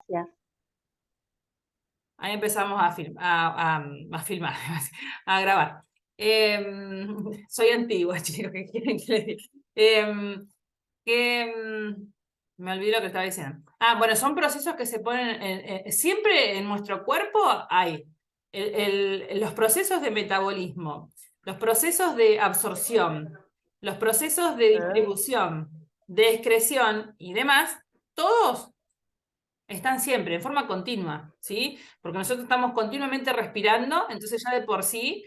Gracias. Ahí empezamos a filmar, a grabar. Soy antigua, chicos, ¿qué quieren que les diga? Me olvidé lo que estaba diciendo. Bueno, son procesos que se ponen, siempre en nuestro cuerpo hay los procesos de metabolismo, los procesos de absorción, los procesos de distribución, de excreción y demás, todos están siempre, en forma continua, ¿sí? Porque nosotros estamos continuamente respirando, entonces ya de por sí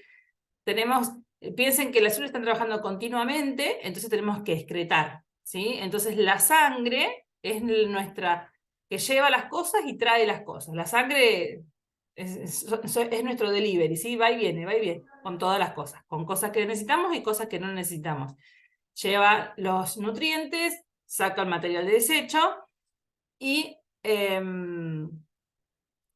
tenemos, piensen que las células están trabajando continuamente, entonces tenemos que excretar, ¿sí? Entonces la sangre es nuestra, que lleva las cosas y trae las cosas. La sangre es nuestro delivery, ¿sí? Va y viene, con todas las cosas, con cosas que necesitamos y cosas que no necesitamos. Lleva los nutrientes, saca el material de desecho y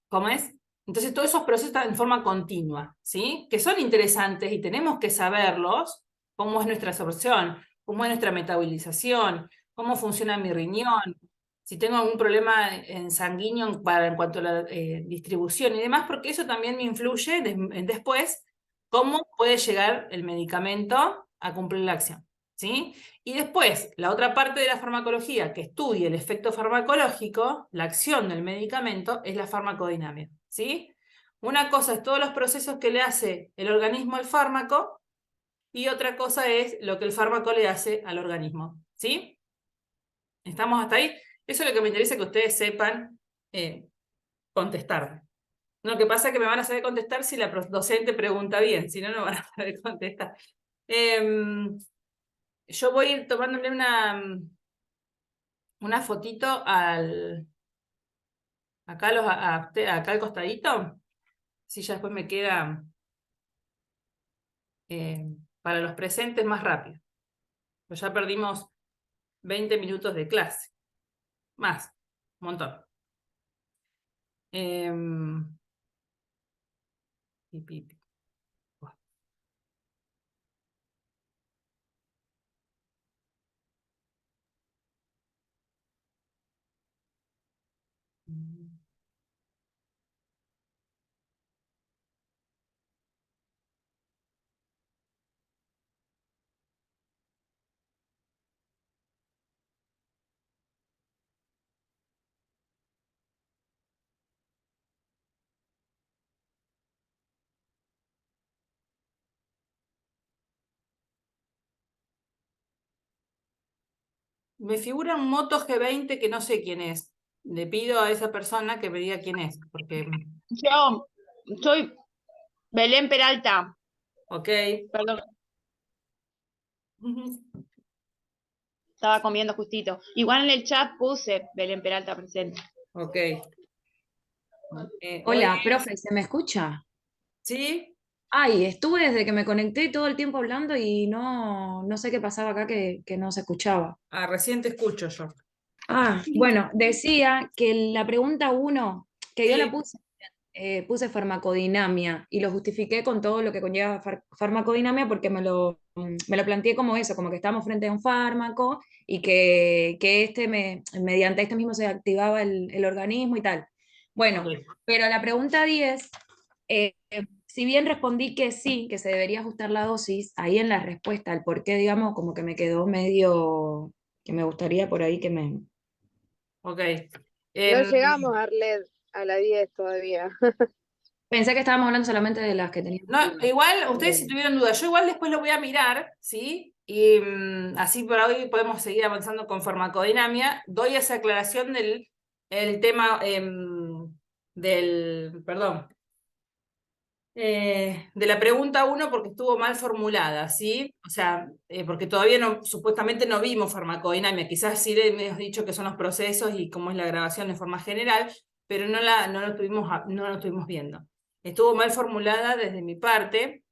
¿cómo es? Entonces todos esos procesos están en forma continua, ¿sí? Que son interesantes y tenemos que saberlos, cómo es nuestra absorción, cómo es nuestra metabolización, cómo funciona mi riñón, si tengo algún problema en sanguíneo en cuanto a la distribución y demás, porque eso también me influye después cómo puede llegar el medicamento a cumplir la acción, ¿sí? Y después, la otra parte de la farmacología que estudia el efecto farmacológico, la acción del medicamento, es la farmacodinámica, ¿sí? Una cosa es todos los procesos que le hace el organismo al fármaco y otra cosa es lo que el fármaco le hace al organismo, ¿sí? ¿Estamos hasta ahí? Eso es lo que me interesa que ustedes sepan contestar. Lo que pasa es que me van a saber contestar si la docente pregunta bien, si no, no van a saber contestar. Yo voy a ir tomándole una fotito acá, acá al costadito, si ya después me queda para los presentes más rápido. Pues ya perdimos 20 minutos de clase, más, un montón. Me figura un Moto G20 que no sé quién es. Le pido a esa persona que me diga quién es, porque... Yo soy Belén Peralta. Ok. Perdón, estaba comiendo justito. Igual en el chat puse Belén Peralta presente. Ok. Hoy, Hola, profe, ¿se me escucha? ¿sí? Ay, estuve desde que me conecté todo el tiempo hablando y no sé qué pasaba acá que no se escuchaba. Recién te escucho yo. Bueno, decía que la pregunta 1, que yo la Sí. puse farmacodinamia y lo justifiqué con todo lo que conlleva farmacodinamia porque me lo planteé como eso, como que estábamos frente a un fármaco y que mediante este mismo se activaba el organismo y tal. Bueno, Ok. pero la pregunta 10, si bien respondí que sí, que se debería ajustar la dosis, ahí en la respuesta, el por qué, digamos, como que me quedó medio, que me gustaría por ahí que me... Ok. No llegamos, Arlet, a la 10 todavía. Pensé que estábamos hablando solamente de las que tenían... No, igual, ustedes si tuvieron dudas, yo igual después lo voy a mirar, ¿sí? Y así por hoy podemos seguir avanzando con farmacodinamia. Doy esa aclaración del el tema perdón, de la pregunta 1 porque estuvo mal formulada, ¿sí? O sea, porque todavía no, supuestamente no vimos farmacodinamia, quizás sí le hemos dicho que son los procesos y cómo es la grabación de forma general, pero no lo estuvimos viendo. Estuvo mal formulada desde mi parte,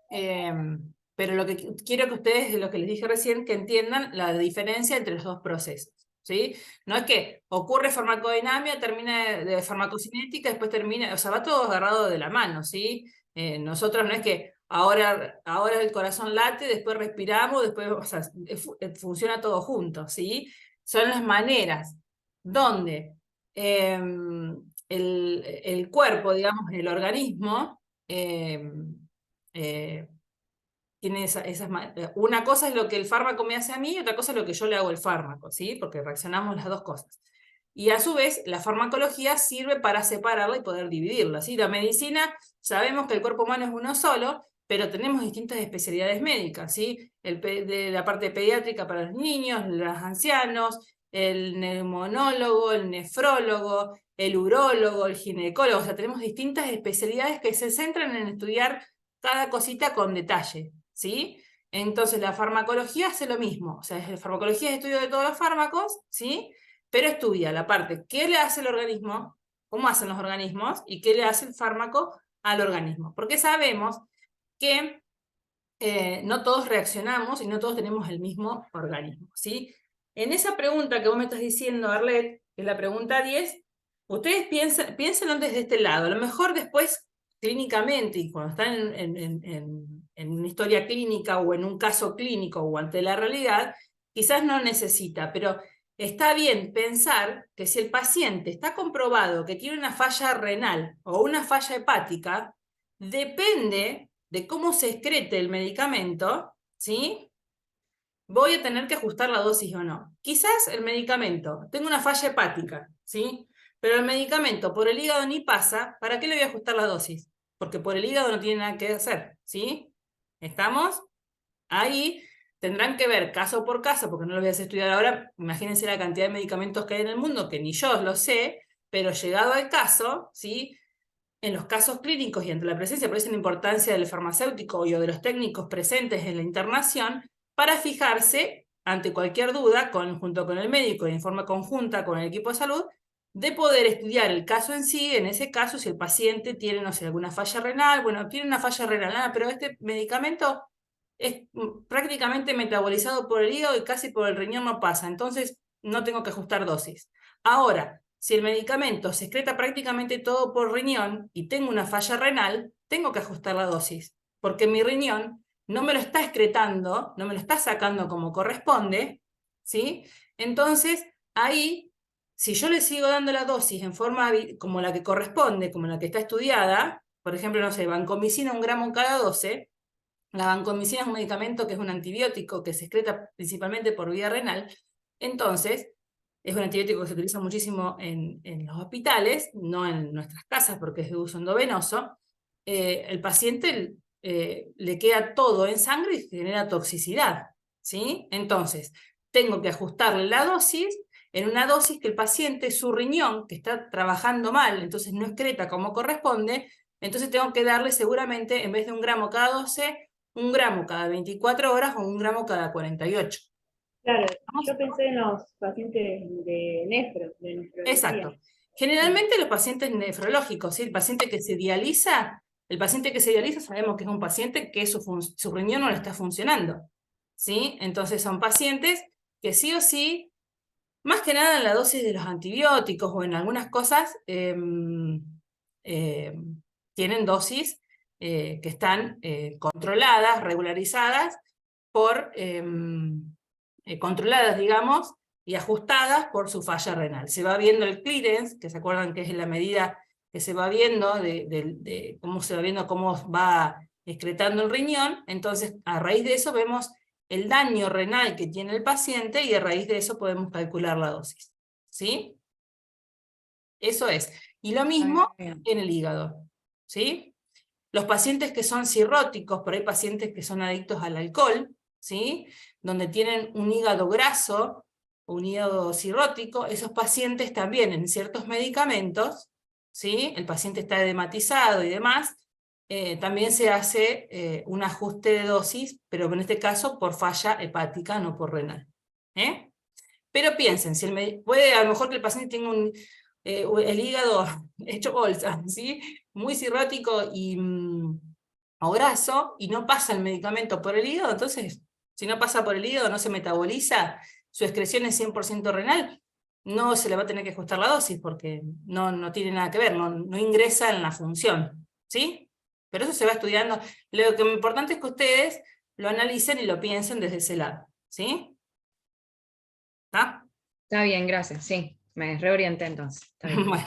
pero lo que quiero que ustedes, de lo que les dije recién, que entiendan la diferencia entre los dos procesos, ¿sí? No es que ocurre farmacodinamia, termina de farmacocinética, después termina, o sea, va todo agarrado de la mano, ¿sí? Nosotros no es que ahora el corazón late, después respiramos, después, o sea, funciona todo junto, ¿sí? Son las maneras donde el cuerpo, digamos, el organismo, tiene una cosa es lo que el fármaco me hace a mí, y otra cosa es lo que yo le hago al fármaco, ¿sí? Porque reaccionamos las dos cosas. Y a su vez, la farmacología sirve para separarla y poder dividirla, ¿sí? La medicina, sabemos que el cuerpo humano es uno solo, pero tenemos distintas especialidades médicas, ¿sí? De la parte pediátrica para los niños, los ancianos, el neumonólogo, el nefrólogo, el urólogo, el ginecólogo, o sea, tenemos distintas especialidades que se centran en estudiar cada cosita con detalle, ¿sí? Entonces la farmacología hace lo mismo, o sea, la farmacología es estudio de todos los fármacos, ¿sí? Pero estudia la parte, ¿qué le hace el organismo? ¿Cómo hacen los organismos? ¿Y qué le hace el fármaco al organismo? Porque sabemos que no todos reaccionamos y no todos tenemos el mismo organismo, ¿sí? En esa pregunta que vos me estás diciendo, Arlet, que es la pregunta 10, ustedes piénsenlo desde este lado. A lo mejor después, clínicamente, y cuando están en una historia clínica o en un caso clínico o ante la realidad, quizás no necesita, pero está bien pensar que si el paciente está comprobado que tiene una falla renal o una falla hepática, depende de cómo se excrete el medicamento, ¿sí? Voy a tener que ajustar la dosis o no. Quizás el medicamento, tengo una falla hepática, ¿sí? Pero el medicamento por el hígado ni pasa, ¿para qué le voy a ajustar la dosis? Porque por el hígado no tiene nada que hacer, ¿sí? ¿Estamos? Ahí tendrán que ver caso por caso, porque no lo voy a hacer estudiar ahora. Imagínense la cantidad de medicamentos que hay en el mundo, que ni yo lo sé, pero llegado al caso, ¿sí? En los casos clínicos y ante la presencia, por eso la importancia del farmacéutico y o de los técnicos presentes en la internación, para fijarse, ante cualquier duda, junto con el médico y en forma conjunta con el equipo de salud, de poder estudiar el caso en sí, en ese caso, si el paciente tiene, no sé, alguna falla renal, bueno, tiene una falla renal, pero este medicamento es prácticamente metabolizado por el hígado y casi por el riñón no pasa, entonces no tengo que ajustar dosis. Ahora, si el medicamento se excreta prácticamente todo por riñón y tengo una falla renal, tengo que ajustar la dosis, porque mi riñón no me lo está excretando, no me lo está sacando como corresponde, ¿sí? Entonces, ahí, si yo le sigo dando la dosis en forma como la que corresponde, como la que está estudiada, por ejemplo, no sé, vancomicina 1 gramo cada 12, la vancomicina es un medicamento que es un antibiótico que se excreta principalmente por vía renal, entonces es un antibiótico que se utiliza muchísimo en los hospitales, no en nuestras casas porque es de uso endovenoso. El paciente le queda todo en sangre y genera toxicidad, ¿sí? Entonces, tengo que ajustarle la dosis en una dosis que el paciente, su riñón, que está trabajando mal, entonces no excreta como corresponde, entonces tengo que darle seguramente, en vez de 1 gramo cada 12, 1 gramo cada 24 horas o 1 gramo cada 48. Claro, yo pensé en los pacientes de nefrología. Exacto. Generalmente los pacientes nefrológicos, ¿sí? El paciente que se dializa sabemos que es un paciente que su riñón no le está funcionando, ¿sí? Entonces son pacientes que sí o sí, más que nada en la dosis de los antibióticos o en algunas cosas, tienen dosis que están controladas, regularizadas, controladas, digamos, y ajustadas por su falla renal. Se va viendo el clearance, que se acuerdan que es la medida que se va viendo de cómo se va viendo cómo va excretando el riñón, entonces a raíz de eso vemos el daño renal que tiene el paciente y a raíz de eso podemos calcular la dosis, ¿sí? Eso es. Y lo mismo en el hígado, ¿sí? Los pacientes que son cirróticos, por ahí pacientes que son adictos al alcohol, ¿sí? Donde tienen un hígado graso, un hígado cirrótico, esos pacientes también en ciertos medicamentos, ¿sí? El paciente está edematizado y demás, también se hace un ajuste de dosis, pero en este caso por falla hepática, no por renal. Pero piensen, puede a lo mejor que el paciente tenga el hígado hecho bolsa, ¿sí? Muy cirrótico o graso, y no pasa el medicamento por el hígado, entonces, si no pasa por el hígado, no se metaboliza, su excreción es 100% renal, no se le va a tener que ajustar la dosis, porque no tiene nada que ver, no ingresa en la función, ¿sí? Pero eso se va estudiando. Lo que es importante es que ustedes lo analicen y lo piensen desde ese lado, ¿sí? ¿Está? Está bien, gracias, sí. Me reorienté entonces. Está bien. Bueno,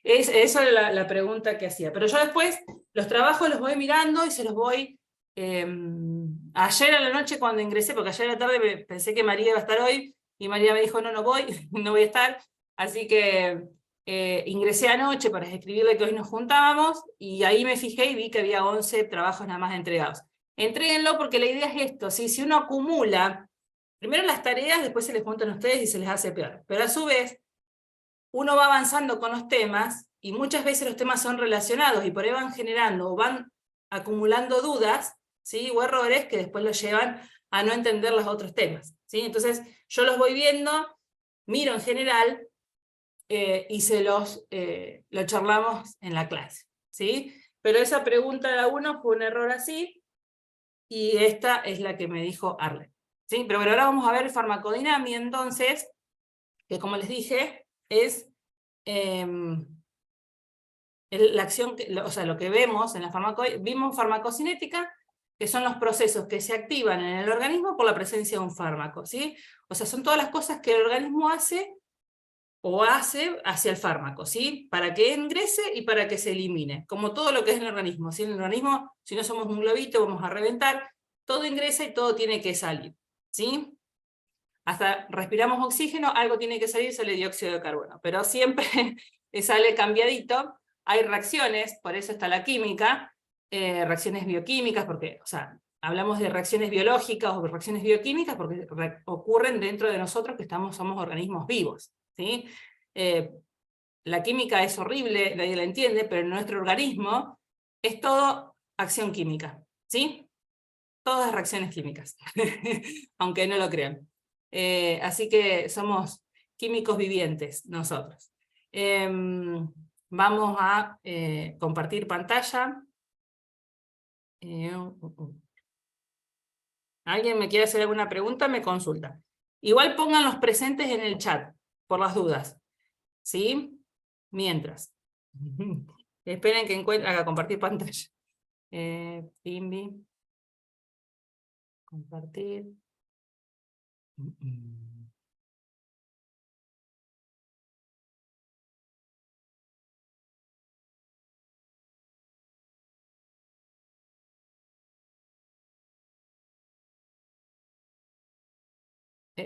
eso era la pregunta que hacía. Pero yo después los trabajos los voy mirando y se los voy... ayer a la noche cuando ingresé, porque ayer a la tarde pensé que María iba a estar hoy, y María me dijo, no, no voy, no voy a estar, así que ingresé anoche para escribirle que hoy nos juntábamos, y ahí me fijé y vi que había 11 trabajos nada más entregados. Entréguenlo porque la idea es esto, ¿sí? Si uno acumula, primero las tareas, después se les juntan a ustedes y se les hace peor, pero a su vez, uno va avanzando con los temas, y muchas veces los temas son relacionados, y por ahí van generando, o van acumulando dudas, ¿sí? O errores que después los llevan a no entender los otros temas, ¿sí? Entonces, yo los voy viendo, miro en general, y lo charlamos en la clase, ¿sí? Pero esa pregunta de uno fue un error así, y esta es la que me dijo Arlen, ¿sí? Pero bueno, ahora vamos a ver farmacodinamia, entonces, que como les dije, es la acción, o sea, lo que vemos en la vimos farmacocinética, que son los procesos que se activan en el organismo por la presencia de un fármaco, ¿sí? O sea, son todas las cosas que el organismo hace o hace hacia el fármaco, ¿sí? Para que ingrese y para que se elimine, como todo lo que es en el organismo, ¿sí? En el organismo, si no somos un globito, vamos a reventar, todo ingresa y todo tiene que salir, ¿sí? Hasta respiramos oxígeno, algo tiene que salir, sale dióxido de carbono, pero siempre sale cambiadito. Hay reacciones, por eso está la química, reacciones bioquímicas, porque, o sea, hablamos de reacciones biológicas o reacciones bioquímicas porque ocurren dentro de nosotros que somos organismos vivos, ¿sí? La química es horrible, nadie la entiende, pero en nuestro organismo es todo acción química, ¿sí? Todas reacciones químicas, aunque no lo crean. Así que somos químicos vivientes nosotros. Vamos a compartir pantalla. ¿Alguien me quiere hacer alguna pregunta? Me consulta. Igual pongan los presentes en el chat, por las dudas. ¿Sí? Mientras. Esperen que haga compartir pantalla. Pimbi. Compartir.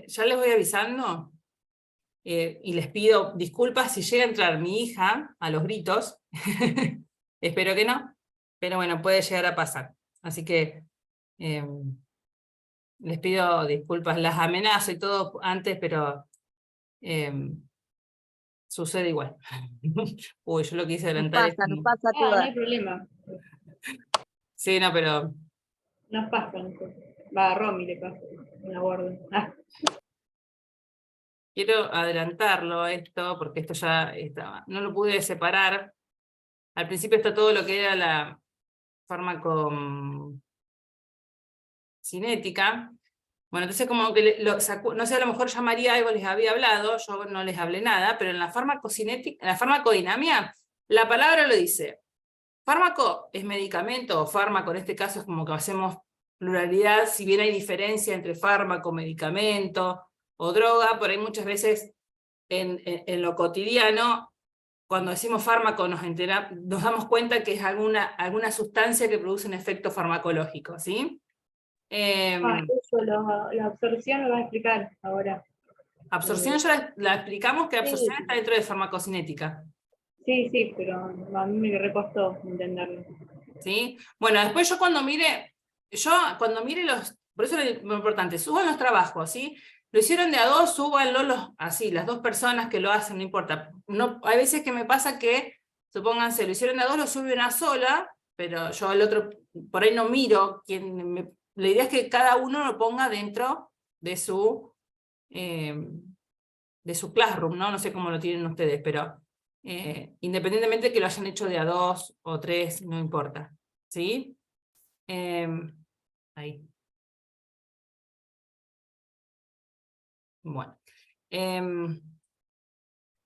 Ya les voy avisando, y les pido disculpas si llega a entrar mi hija a los gritos. Espero que no, pero bueno, puede llegar a pasar. Así que les pido disculpas, las amenazo y todo antes, pero sucede igual. Uy, yo lo quise adelantar. Nos pasa a No todas. hay problema. Sí, no, pero... Nos pasa. Va, a Romy le pasa. Una borda. Ah. Quiero adelantarlo esto, porque esto ya estaba, no lo pude separar. Al principio está todo lo que era la farmacocinética. Bueno, entonces como que no sé, a lo mejor ya María algo les había hablado, yo no les hablé nada, pero en la farmacocinética, en la farmacodinamia, la palabra lo dice. Fármaco es medicamento, o fármaco en este caso es como que hacemos pluralidad, si bien hay diferencia entre fármaco, medicamento o droga, por ahí muchas veces en lo cotidiano, cuando decimos fármaco nos damos cuenta que es alguna sustancia que produce un efecto farmacológico, ¿sí? Eso, la absorción lo va a explicar ahora. Absorción ya la explicamos, que absorción Sí. está dentro de farmacocinética. Sí, pero a mí me recostó entenderlo. ¿Sí? Bueno, después yo cuando mire los, por eso es lo importante, suban los trabajos, ¿sí? Lo hicieron de a dos, súbanlo así, las dos personas que lo hacen, no importa. No, hay veces que me pasa que, supónganse, lo hicieron de a dos, lo sube una sola, pero yo al otro, por ahí no miro, la idea es que cada uno lo ponga dentro de su classroom, ¿no? No sé cómo lo tienen ustedes, pero independientemente de que lo hayan hecho de a dos o tres, no importa, ¿sí? Ahí. Bueno.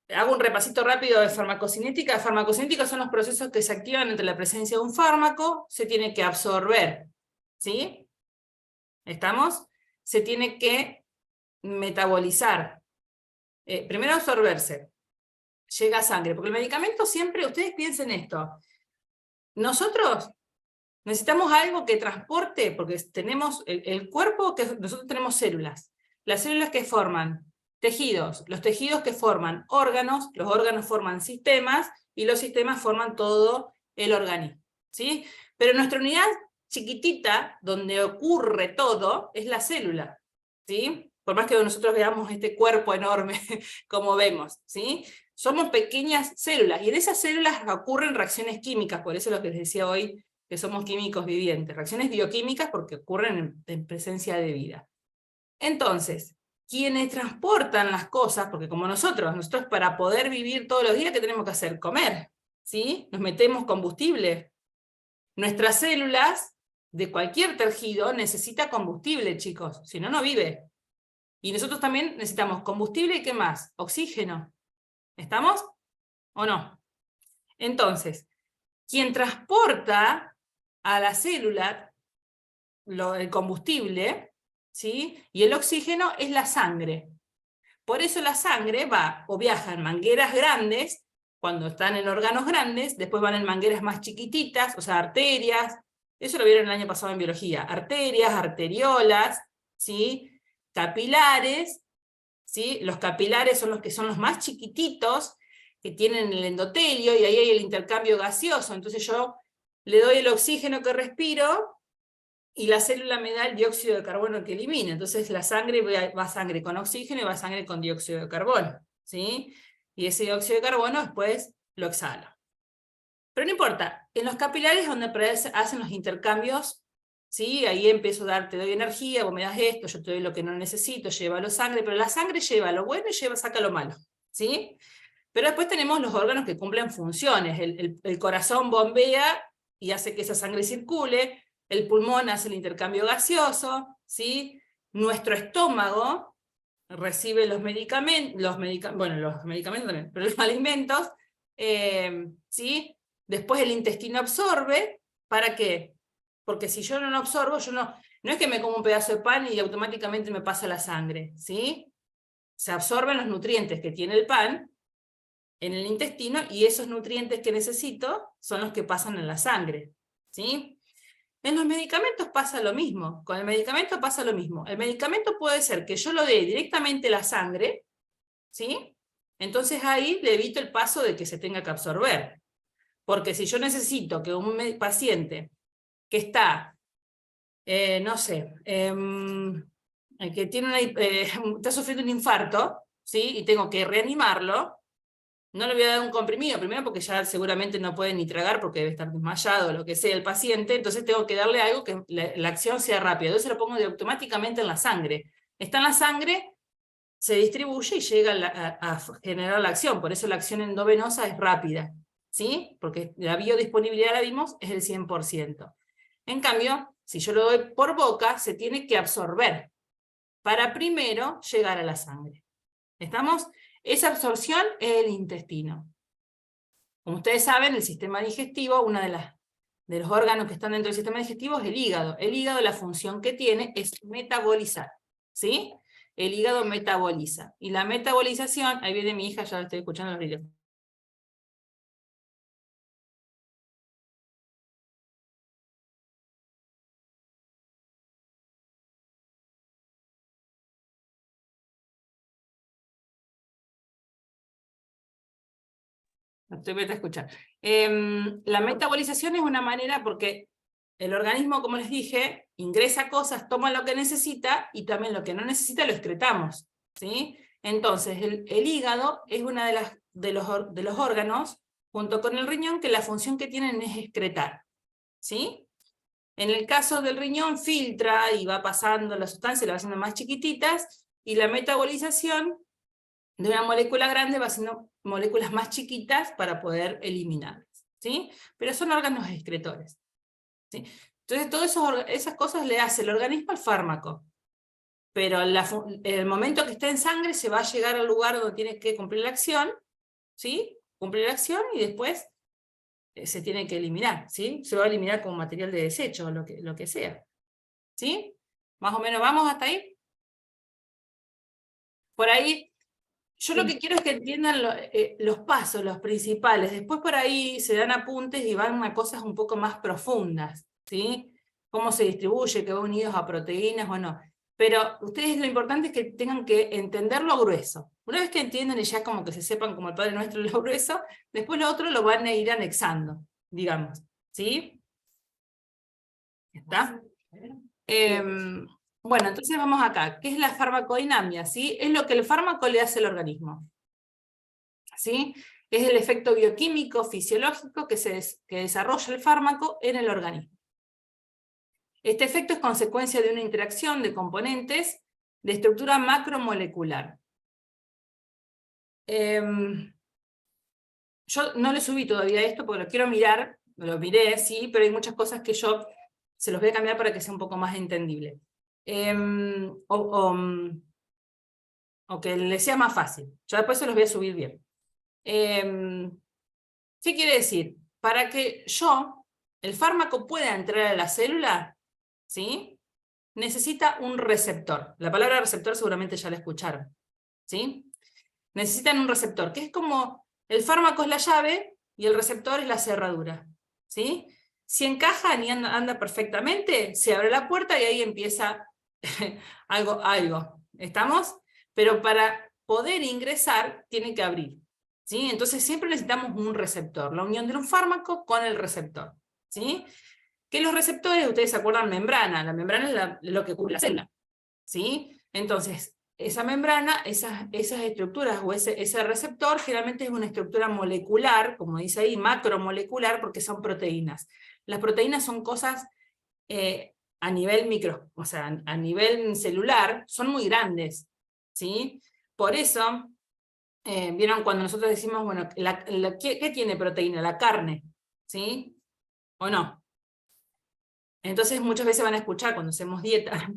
Hago un repasito rápido de farmacocinética. Farmacocinética son los procesos que se activan entre la presencia de un fármaco, se tiene que absorber, ¿sí? ¿Estamos? Se tiene que metabolizar, primero absorberse, llega a sangre, porque el medicamento siempre, ustedes piensen esto, nosotros necesitamos algo que transporte, porque tenemos el cuerpo, que nosotros tenemos células, las células que forman tejidos, los tejidos que forman órganos, los órganos forman sistemas, y los sistemas forman todo el organismo, ¿sí? Pero nuestra unidad chiquitita, donde ocurre todo, es la célula, ¿sí? Por más que nosotros veamos este cuerpo enorme, como vemos, ¿sí? Somos pequeñas células, y en esas células ocurren reacciones químicas, por eso es lo que les decía hoy, que somos químicos vivientes, reacciones bioquímicas porque ocurren en presencia de vida. Entonces, quienes transportan las cosas, porque como nosotros para poder vivir todos los días, ¿qué tenemos que hacer? Comer, ¿sí? Nos metemos combustible. Nuestras células, de cualquier tejido, necesita combustible, chicos, si no, no vive. Y nosotros también necesitamos combustible, ¿y qué más? Oxígeno. ¿Estamos? ¿O no? Entonces, quien transporta a la célula el combustible, ¿sí? Y el oxígeno es la sangre. Por eso la sangre va o viaja en mangueras grandes, cuando están en órganos grandes, después van en mangueras más chiquititas, o sea, arterias, eso lo vieron el año pasado en biología, arterias, arteriolas, ¿sí? Capilares, ¿sí? Los capilares son los que son los más chiquititos, que tienen el endotelio, y ahí hay el intercambio gaseoso, entonces yo le doy el oxígeno que respiro, y la célula me da el dióxido de carbono que elimina. Entonces la sangre va sangre con oxígeno y va sangre con dióxido de carbono, ¿sí? Y ese dióxido de carbono después lo exhala. Pero no importa, en los capilares es donde hacen los intercambios, ¿sí? Ahí empiezo a dar, te doy energía, vos me das esto, yo te doy lo que no necesito, llévalo sangre, pero la sangre lleva lo bueno y saca lo malo, ¿sí? Pero después tenemos los órganos que cumplen funciones, el corazón bombea y hace que esa sangre circule, el pulmón hace el intercambio gaseoso, ¿sí? Nuestro estómago recibe los medicamentos, bueno, los medicamentos también, pero los alimentos, ¿sí? Después el intestino absorbe, ¿para qué? Porque si yo no lo absorbo, no es que me como un pedazo de pan y automáticamente me pasa la sangre, ¿sí? Se absorben los nutrientes que tiene el pan en el intestino, y esos nutrientes que necesito son los que pasan en la sangre, ¿sí? En los medicamentos pasa lo mismo, con el medicamento pasa lo mismo. El medicamento puede ser que yo lo dé directamente a la sangre, ¿sí? Entonces ahí le evito el paso de que se tenga que absorber. Porque si yo necesito que un paciente que está, no sé, que tiene está sufriendo un infarto, ¿sí? Y tengo que reanimarlo, no le voy a dar un comprimido, primero porque ya seguramente no puede ni tragar porque debe estar desmayado o lo que sea el paciente, entonces tengo que darle algo que la acción sea rápida, entonces lo pongo automáticamente en la sangre. Está en la sangre, se distribuye y llega a generar la acción, por eso la acción endovenosa es rápida, ¿sí? Porque la biodisponibilidad, la vimos, es del 100%. En cambio, si yo lo doy por boca, se tiene que absorber para primero llegar a la sangre. ¿Estamos? Esa absorción es el intestino. Como ustedes saben, el sistema digestivo, uno de los órganos que están dentro del sistema digestivo es el hígado. El hígado, la función que tiene es metabolizar, ¿sí? El hígado metaboliza. Y la metabolización, ahí viene mi hija, ya la estoy escuchando los vídeos. Estoy meta a escuchar. La metabolización es una manera porque el organismo, como les dije, ingresa cosas, toma lo que necesita y también lo que no necesita lo excretamos, ¿sí? Entonces, el hígado es una de los órganos, junto con el riñón, que la función que tienen es excretar, ¿sí? En el caso del riñón, filtra y va pasando la sustancia, la va haciendo más chiquititas, y la metabolización de una molécula grande va haciendo moléculas más chiquitas para poder eliminarlas, ¿sí? Pero son órganos excretores, ¿sí? Entonces todas esas cosas le hace el organismo al fármaco, pero el momento que esté en sangre se va a llegar al lugar donde tiene que cumplir la acción, ¿sí? Cumplir la acción y después se tiene que eliminar, ¿sí? Se va a eliminar como material de desecho, lo que sea, ¿sí? Más o menos, ¿vamos hasta ahí? Por ahí Yo lo que quiero es que entiendan los pasos, los principales. Después por ahí se dan apuntes y van a cosas un poco más profundas, ¿sí? Cómo se distribuye, que va unidos a proteínas o no. Pero ustedes lo importante es que tengan que entender lo grueso. Una vez que entiendan y ya como que se sepan como el Padre Nuestro lo grueso, después lo otro lo van a ir anexando, digamos, ¿sí? ¿Está? Bueno, entonces vamos acá. ¿Qué es la farmacodinamia? ¿Sí? Es lo que el fármaco le hace al organismo. ¿Sí? Es el efecto bioquímico, fisiológico que desarrolla el fármaco en el organismo. Este efecto es consecuencia de una interacción de componentes de estructura macromolecular. Yo no le subí todavía esto porque lo quiero mirar, lo miré, sí, pero hay muchas cosas que yo se los voy a cambiar para que sea un poco más entendible. O que le sea más fácil. Yo después se los voy a subir bien. ¿Qué quiere decir? Para que el fármaco pueda entrar a la célula, ¿sí? Necesita un receptor. La palabra receptor seguramente ya la escucharon, ¿sí? Necesitan un receptor, que es como el fármaco es la llave y el receptor es la cerradura, ¿sí? Si encajan y anda perfectamente, se abre la puerta y ahí empieza algo. ¿Estamos? Pero para poder ingresar, tiene que abrir, ¿sí? Entonces siempre necesitamos un receptor, la unión de un fármaco con el receptor, ¿sí? Que los receptores, ustedes se acuerdan, membrana. La membrana es lo que cubre la célula, ¿sí? Entonces, esa membrana, esas estructuras o ese receptor generalmente es una estructura molecular, como dice ahí, macromolecular, porque son proteínas. Las proteínas son cosas a nivel o sea, a nivel celular, son muy grandes, ¿sí? Por eso, vieron cuando nosotros decimos, bueno, ¿qué tiene proteína? La carne, ¿sí? ¿O no? Entonces muchas veces van a escuchar cuando hacemos dieta,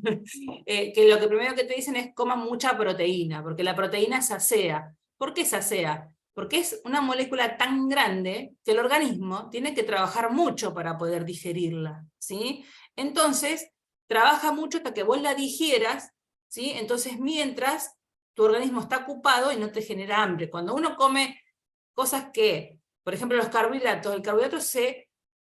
que lo que primero que te dicen es coman mucha proteína, porque la proteína sacea. ¿Por qué sacea? Porque es una molécula tan grande que el organismo tiene que trabajar mucho para poder digerirla, ¿sí? Entonces, trabaja mucho hasta que vos la digieras, ¿sí? Entonces mientras tu organismo está ocupado y no te genera hambre. Cuando uno come cosas que, por ejemplo los carbohidratos, el carbohidrato se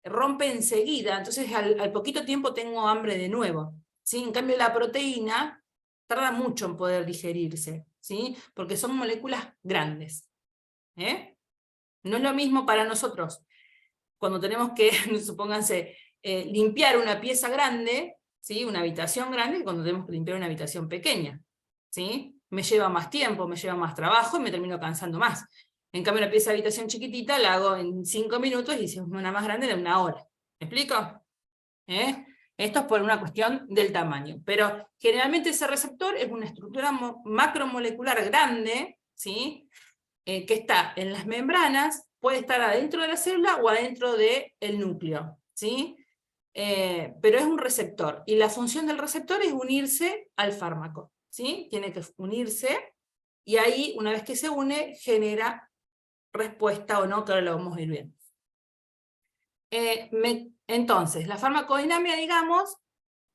rompe enseguida, entonces al poquito tiempo tengo hambre de nuevo, ¿sí? En cambio la proteína tarda mucho en poder digerirse, ¿sí? Porque son moléculas grandes. No es lo mismo para nosotros, cuando tenemos que, supónganse, limpiar una pieza grande, ¿sí? Una habitación grande, que cuando tenemos que limpiar una habitación pequeña, ¿sí? Me lleva más tiempo, me lleva más trabajo y me termino cansando más. En cambio, una pieza de habitación chiquitita la hago en 5 minutos y si es una más grande, en 1 hora. ¿Me explico? Esto es por una cuestión del tamaño. Pero generalmente ese receptor es una estructura macromolecular grande, ¿sí? Que está en las membranas, puede estar adentro de la célula o adentro del núcleo, ¿sí? Pero es un receptor. Y la función del receptor es unirse al fármaco, ¿sí? Tiene que unirse, y ahí, una vez que se une, genera respuesta o no, que ahora lo vamos a ir viendo. Entonces, la farmacodinamia, digamos,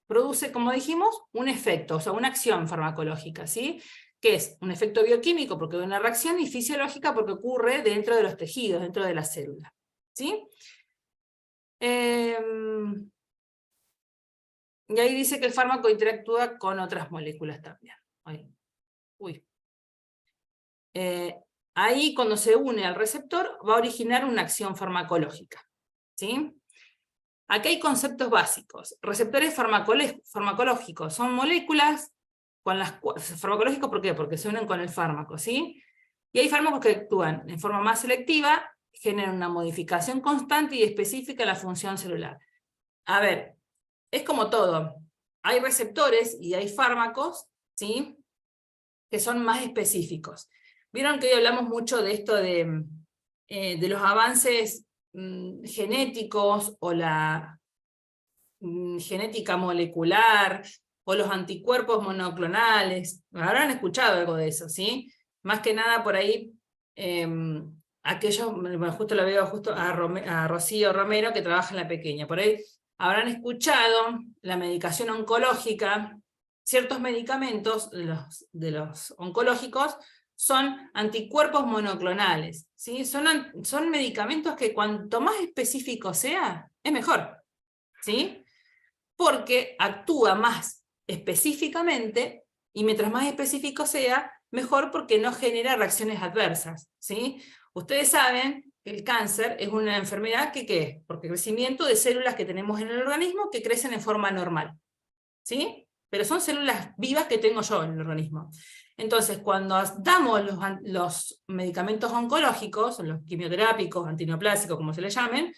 produce, como dijimos, un efecto, o sea, una acción farmacológica, ¿sí? Que es un efecto bioquímico porque hay una reacción, y fisiológica porque ocurre dentro de los tejidos, dentro de la célula, ¿sí? Y ahí dice que el fármaco interactúa con otras moléculas también. Ahí cuando se une al receptor va a originar una acción farmacológica, ¿sí? Aquí hay conceptos básicos. Receptores farmacológicos son moléculas con las farmacológicos, ¿por qué? Porque se unen con el fármaco, ¿sí? Y hay fármacos que actúan en forma más selectiva, generan una modificación constante y específica en la función celular. A ver, es como todo. Hay receptores y hay fármacos, ¿sí? Que son más específicos. Vieron que hoy hablamos mucho de esto de los avances genéticos, o la genética molecular, o los anticuerpos monoclonales. Habrán escuchado algo de eso, ¿sí? Más que nada por ahí, aquellos, bueno, justo lo veo a Rocío Romero, que trabaja en La Pequeña, por ahí habrán escuchado la medicación oncológica. Ciertos medicamentos de los oncológicos son anticuerpos monoclonales, ¿sí? Son medicamentos que cuanto más específico sea, es mejor, ¿sí? Porque actúa más específicamente, y mientras más específico sea, mejor porque no genera reacciones adversas, ¿sí? Ustedes saben que el cáncer es una enfermedad que, ¿qué es? Porque crecimiento de células que tenemos en el organismo que crecen en forma normal, ¿sí? Pero son células vivas que tengo yo en el organismo. Entonces, cuando damos los medicamentos oncológicos, los quimioterápicos, antineoplásicos, como se le llamen,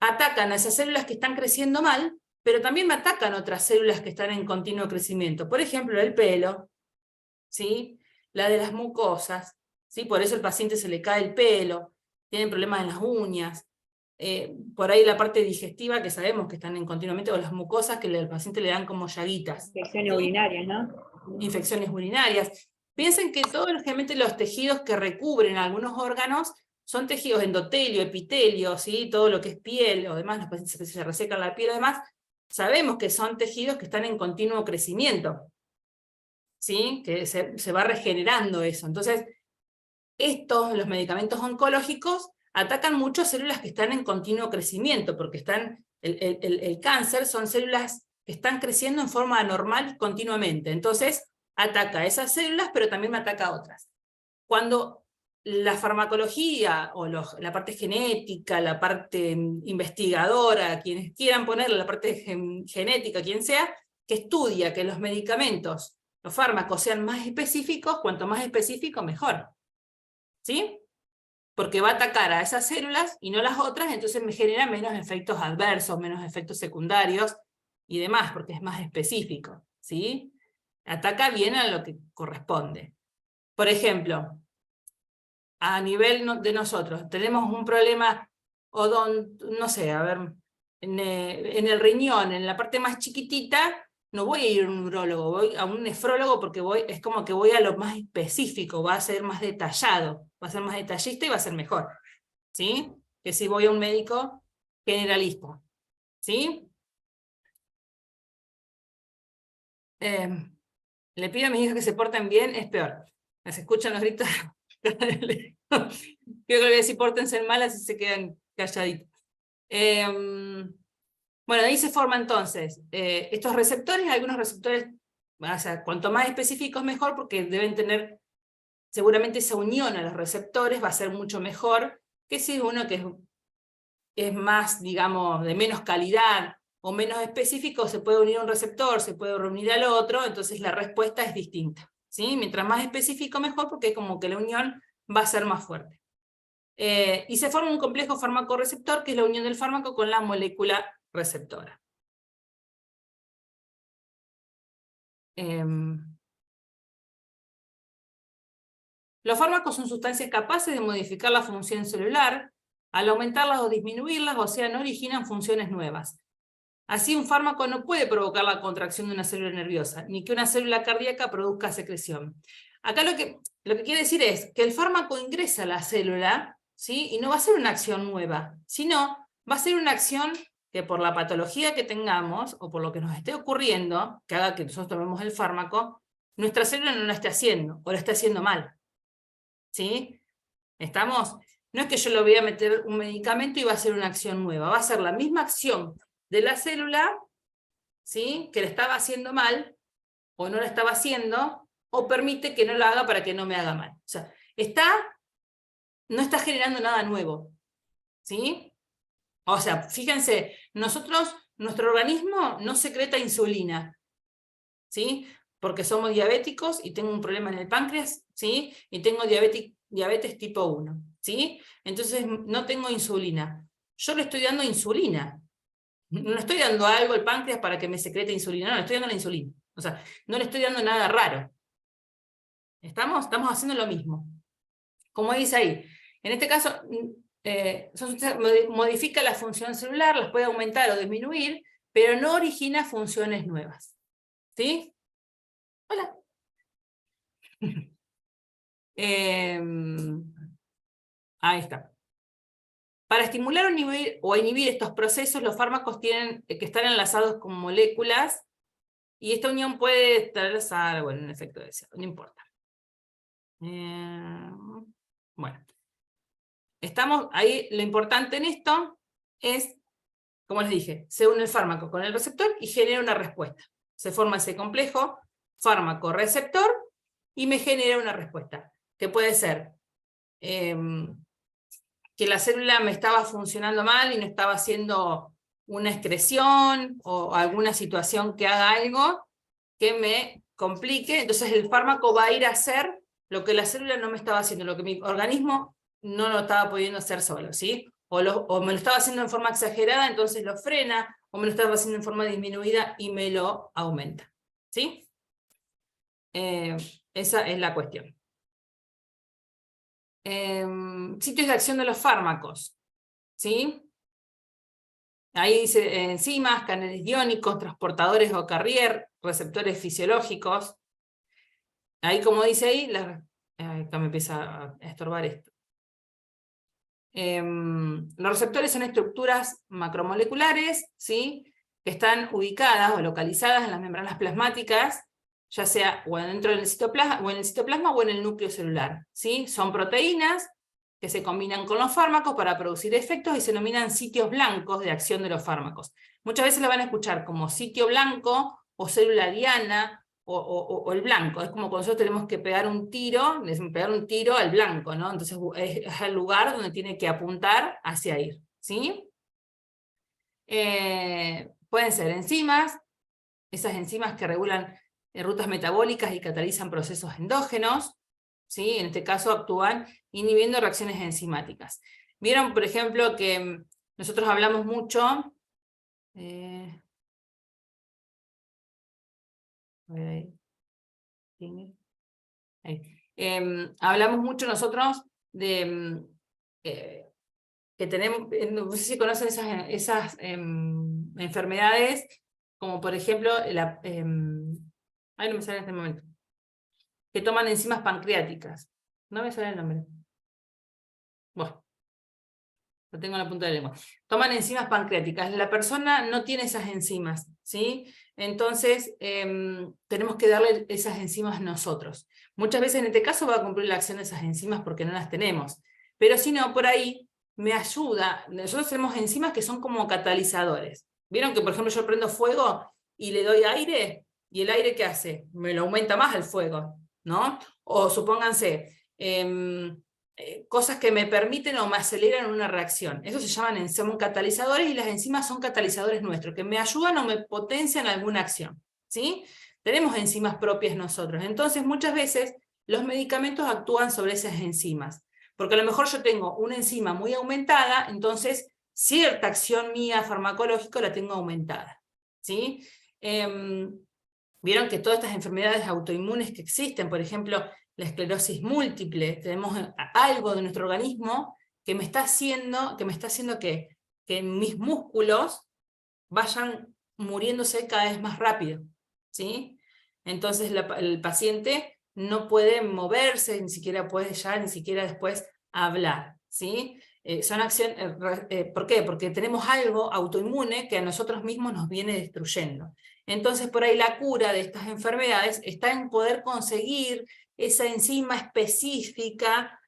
atacan a esas células que están creciendo mal, pero también me atacan otras células que están en continuo crecimiento. Por ejemplo, el pelo, ¿sí? La de las mucosas, ¿sí? Por eso al paciente se le cae el pelo, tienen problemas en las uñas, por ahí la parte digestiva, que sabemos que están en continuamente, o las mucosas que al paciente le dan como llaguitas. Infecciones ¿sí? urinarias, ¿no? Infecciones urinarias. Piensen que todos los tejidos que recubren algunos órganos son tejidos endotelio, epitelio, ¿sí? Todo lo que es piel, o demás, los pacientes se resecan la piel, además, sabemos que son tejidos que están en continuo crecimiento, ¿sí? Que se va regenerando eso. Entonces, los medicamentos oncológicos, atacan mucho células que están en continuo crecimiento, porque el cáncer son células que están creciendo en forma anormal continuamente. Entonces, ataca a esas células, pero también me ataca a otras. Cuando la farmacología, o la parte genética, la parte investigadora, quienes quieran ponerle la parte genética, quien sea, que estudia que los medicamentos, los fármacos sean más específicos, cuanto más específico, mejor. ¿Sí? Porque va a atacar a esas células y no las otras, entonces me genera menos efectos adversos, menos efectos secundarios y demás, porque es más específico, ¿sí? Ataca bien a lo que corresponde. Por ejemplo, a nivel de nosotros, tenemos un problema, no sé, a ver, en el riñón, en la parte más chiquitita, no voy a ir a un urólogo, voy a un nefrólogo porque es como que voy a lo más específico, va a ser más detallado, va a ser más detallista y va a ser mejor, ¿sí? Que si voy a un médico generalista, ¿sí? Le pido a mis hijos que se porten bien, es peor. Se escuchan los gritos. Creo que le voy a decir pórtense mal, así se quedan calladitos. Bueno, ahí se forman entonces estos receptores, algunos receptores, o sea, cuanto más específicos mejor, porque deben tener seguramente esa unión a los receptores va a ser mucho mejor que si uno que es más, digamos, de menos calidad o menos específico, se puede unir a un receptor, se puede reunir al otro, entonces la respuesta es distinta, ¿sí? Mientras más específico mejor, porque es como que la unión va a ser más fuerte. Y se forma un complejo fármaco-receptor, que es la unión del fármaco con la molécula receptora. Los fármacos son sustancias capaces de modificar la función celular, al aumentarlas o disminuirlas, o sea, no originan funciones nuevas. Así, un fármaco no puede provocar la contracción de una célula nerviosa, ni que una célula cardíaca produzca secreción. Acá lo que quiere decir es que el fármaco ingresa a la célula, ¿sí? Y no va a ser una acción nueva, sino va a ser una acción que por la patología que tengamos, o por lo que nos esté ocurriendo, que haga que nosotros tomemos el fármaco, nuestra célula no lo esté haciendo, o lo esté haciendo mal. ¿Sí? ¿Estamos? No es que yo le voy a meter un medicamento y va a ser una acción nueva, va a ser la misma acción de la célula, ¿sí? Que le estaba haciendo mal, o no la estaba haciendo, o permite que no lo haga para que no me haga mal. O sea, no está generando nada nuevo, ¿sí? O sea, fíjense, nuestro organismo no secreta insulina, ¿sí? Porque somos diabéticos y tengo un problema en el páncreas, ¿sí? Y tengo diabetes tipo 1, ¿sí? Entonces no tengo insulina. Yo le estoy dando insulina. No le estoy dando algo al páncreas para que me secrete insulina, no, le estoy dando la insulina. O sea, no le estoy dando nada raro. ¿Estamos? Estamos haciendo lo mismo. Como dice ahí, en este caso, modifica la función celular, las puede aumentar o disminuir, pero no origina funciones nuevas. ¿Sí? Hola. Ahí está. Para estimular o inhibir estos procesos, los fármacos tienen que estar enlazados con moléculas, y esta unión puede traslazar, bueno, un efecto deseado, no importa. Bueno. Estamos ahí, lo importante en esto es, como les dije, se une el fármaco con el receptor y genera una respuesta. Se forma ese complejo fármaco-receptor y me genera una respuesta, que puede ser que la célula me estaba funcionando mal y no estaba haciendo una excreción o alguna situación que haga algo que me complique, entonces el fármaco va a ir a hacer lo que la célula no me estaba haciendo, lo que mi organismo no lo estaba pudiendo hacer solo, ¿sí? O me lo estaba haciendo en forma exagerada, entonces lo frena, o me lo estaba haciendo en forma disminuida y me lo aumenta, ¿sí? Esa es la cuestión. Sitios de acción de los fármacos, ¿sí? Ahí dice enzimas, canales iónicos, transportadores o carrier, receptores fisiológicos. Ahí, como dice ahí, acá me empieza a estorbar esto. Los receptores son estructuras macromoleculares, ¿sí? Que están ubicadas o localizadas en las membranas plasmáticas, ya sea o dentro del citoplasma, o en el núcleo celular, ¿sí? Son proteínas que se combinan con los fármacos para producir efectos y se denominan sitios blancos de acción de los fármacos. Muchas veces lo van a escuchar como sitio blanco o célula diana, o el blanco. Es como cuando nosotros tenemos que pegar un tiro al blanco, ¿no? Entonces es el lugar donde tiene que apuntar hacia ir, ¿sí? Pueden ser enzimas, esas enzimas que regulan rutas metabólicas y catalizan procesos endógenos, ¿sí? En este caso actúan inhibiendo reacciones enzimáticas. Vieron, por ejemplo, que nosotros hablamos mucho... a ver ahí. Hablamos mucho nosotros de que tenemos, no sé si conocen esas enfermedades, como por ejemplo, ay, no me sale en este momento, que toman enzimas pancreáticas. No me sale el nombre. Bueno, lo tengo en la punta de la lengua. Toman enzimas pancreáticas. La persona no tiene esas enzimas, ¿sí? Entonces, tenemos que darle esas enzimas nosotros. Muchas veces en este caso va a cumplir la acción de esas enzimas porque no las tenemos. Pero si no, por ahí me ayuda. Nosotros tenemos enzimas que son como catalizadores. ¿Vieron que, por ejemplo, yo prendo fuego y le doy aire? ¿Y el aire qué hace? Me lo aumenta más el fuego, ¿no? O supónganse... cosas que me permiten o me aceleran una reacción. Eso se llaman son catalizadores, y las enzimas son catalizadores nuestros, que me ayudan o me potencian alguna acción, ¿sí? Tenemos enzimas propias nosotros. Entonces, muchas veces, los medicamentos actúan sobre esas enzimas. Porque a lo mejor yo tengo una enzima muy aumentada, entonces cierta acción mía farmacológica la tengo aumentada, ¿sí? Vieron que todas estas enfermedades autoinmunes que existen, por ejemplo, la esclerosis múltiple, tenemos algo de nuestro organismo que me está haciendo que mis músculos vayan muriéndose cada vez más rápido, ¿sí? Entonces el paciente no puede moverse, ni siquiera después hablar, ¿sí? Son acciones, ¿por qué? Porque tenemos algo autoinmune que a nosotros mismos nos viene destruyendo. Entonces por ahí la cura de estas enfermedades está en poder conseguir esa enzima específica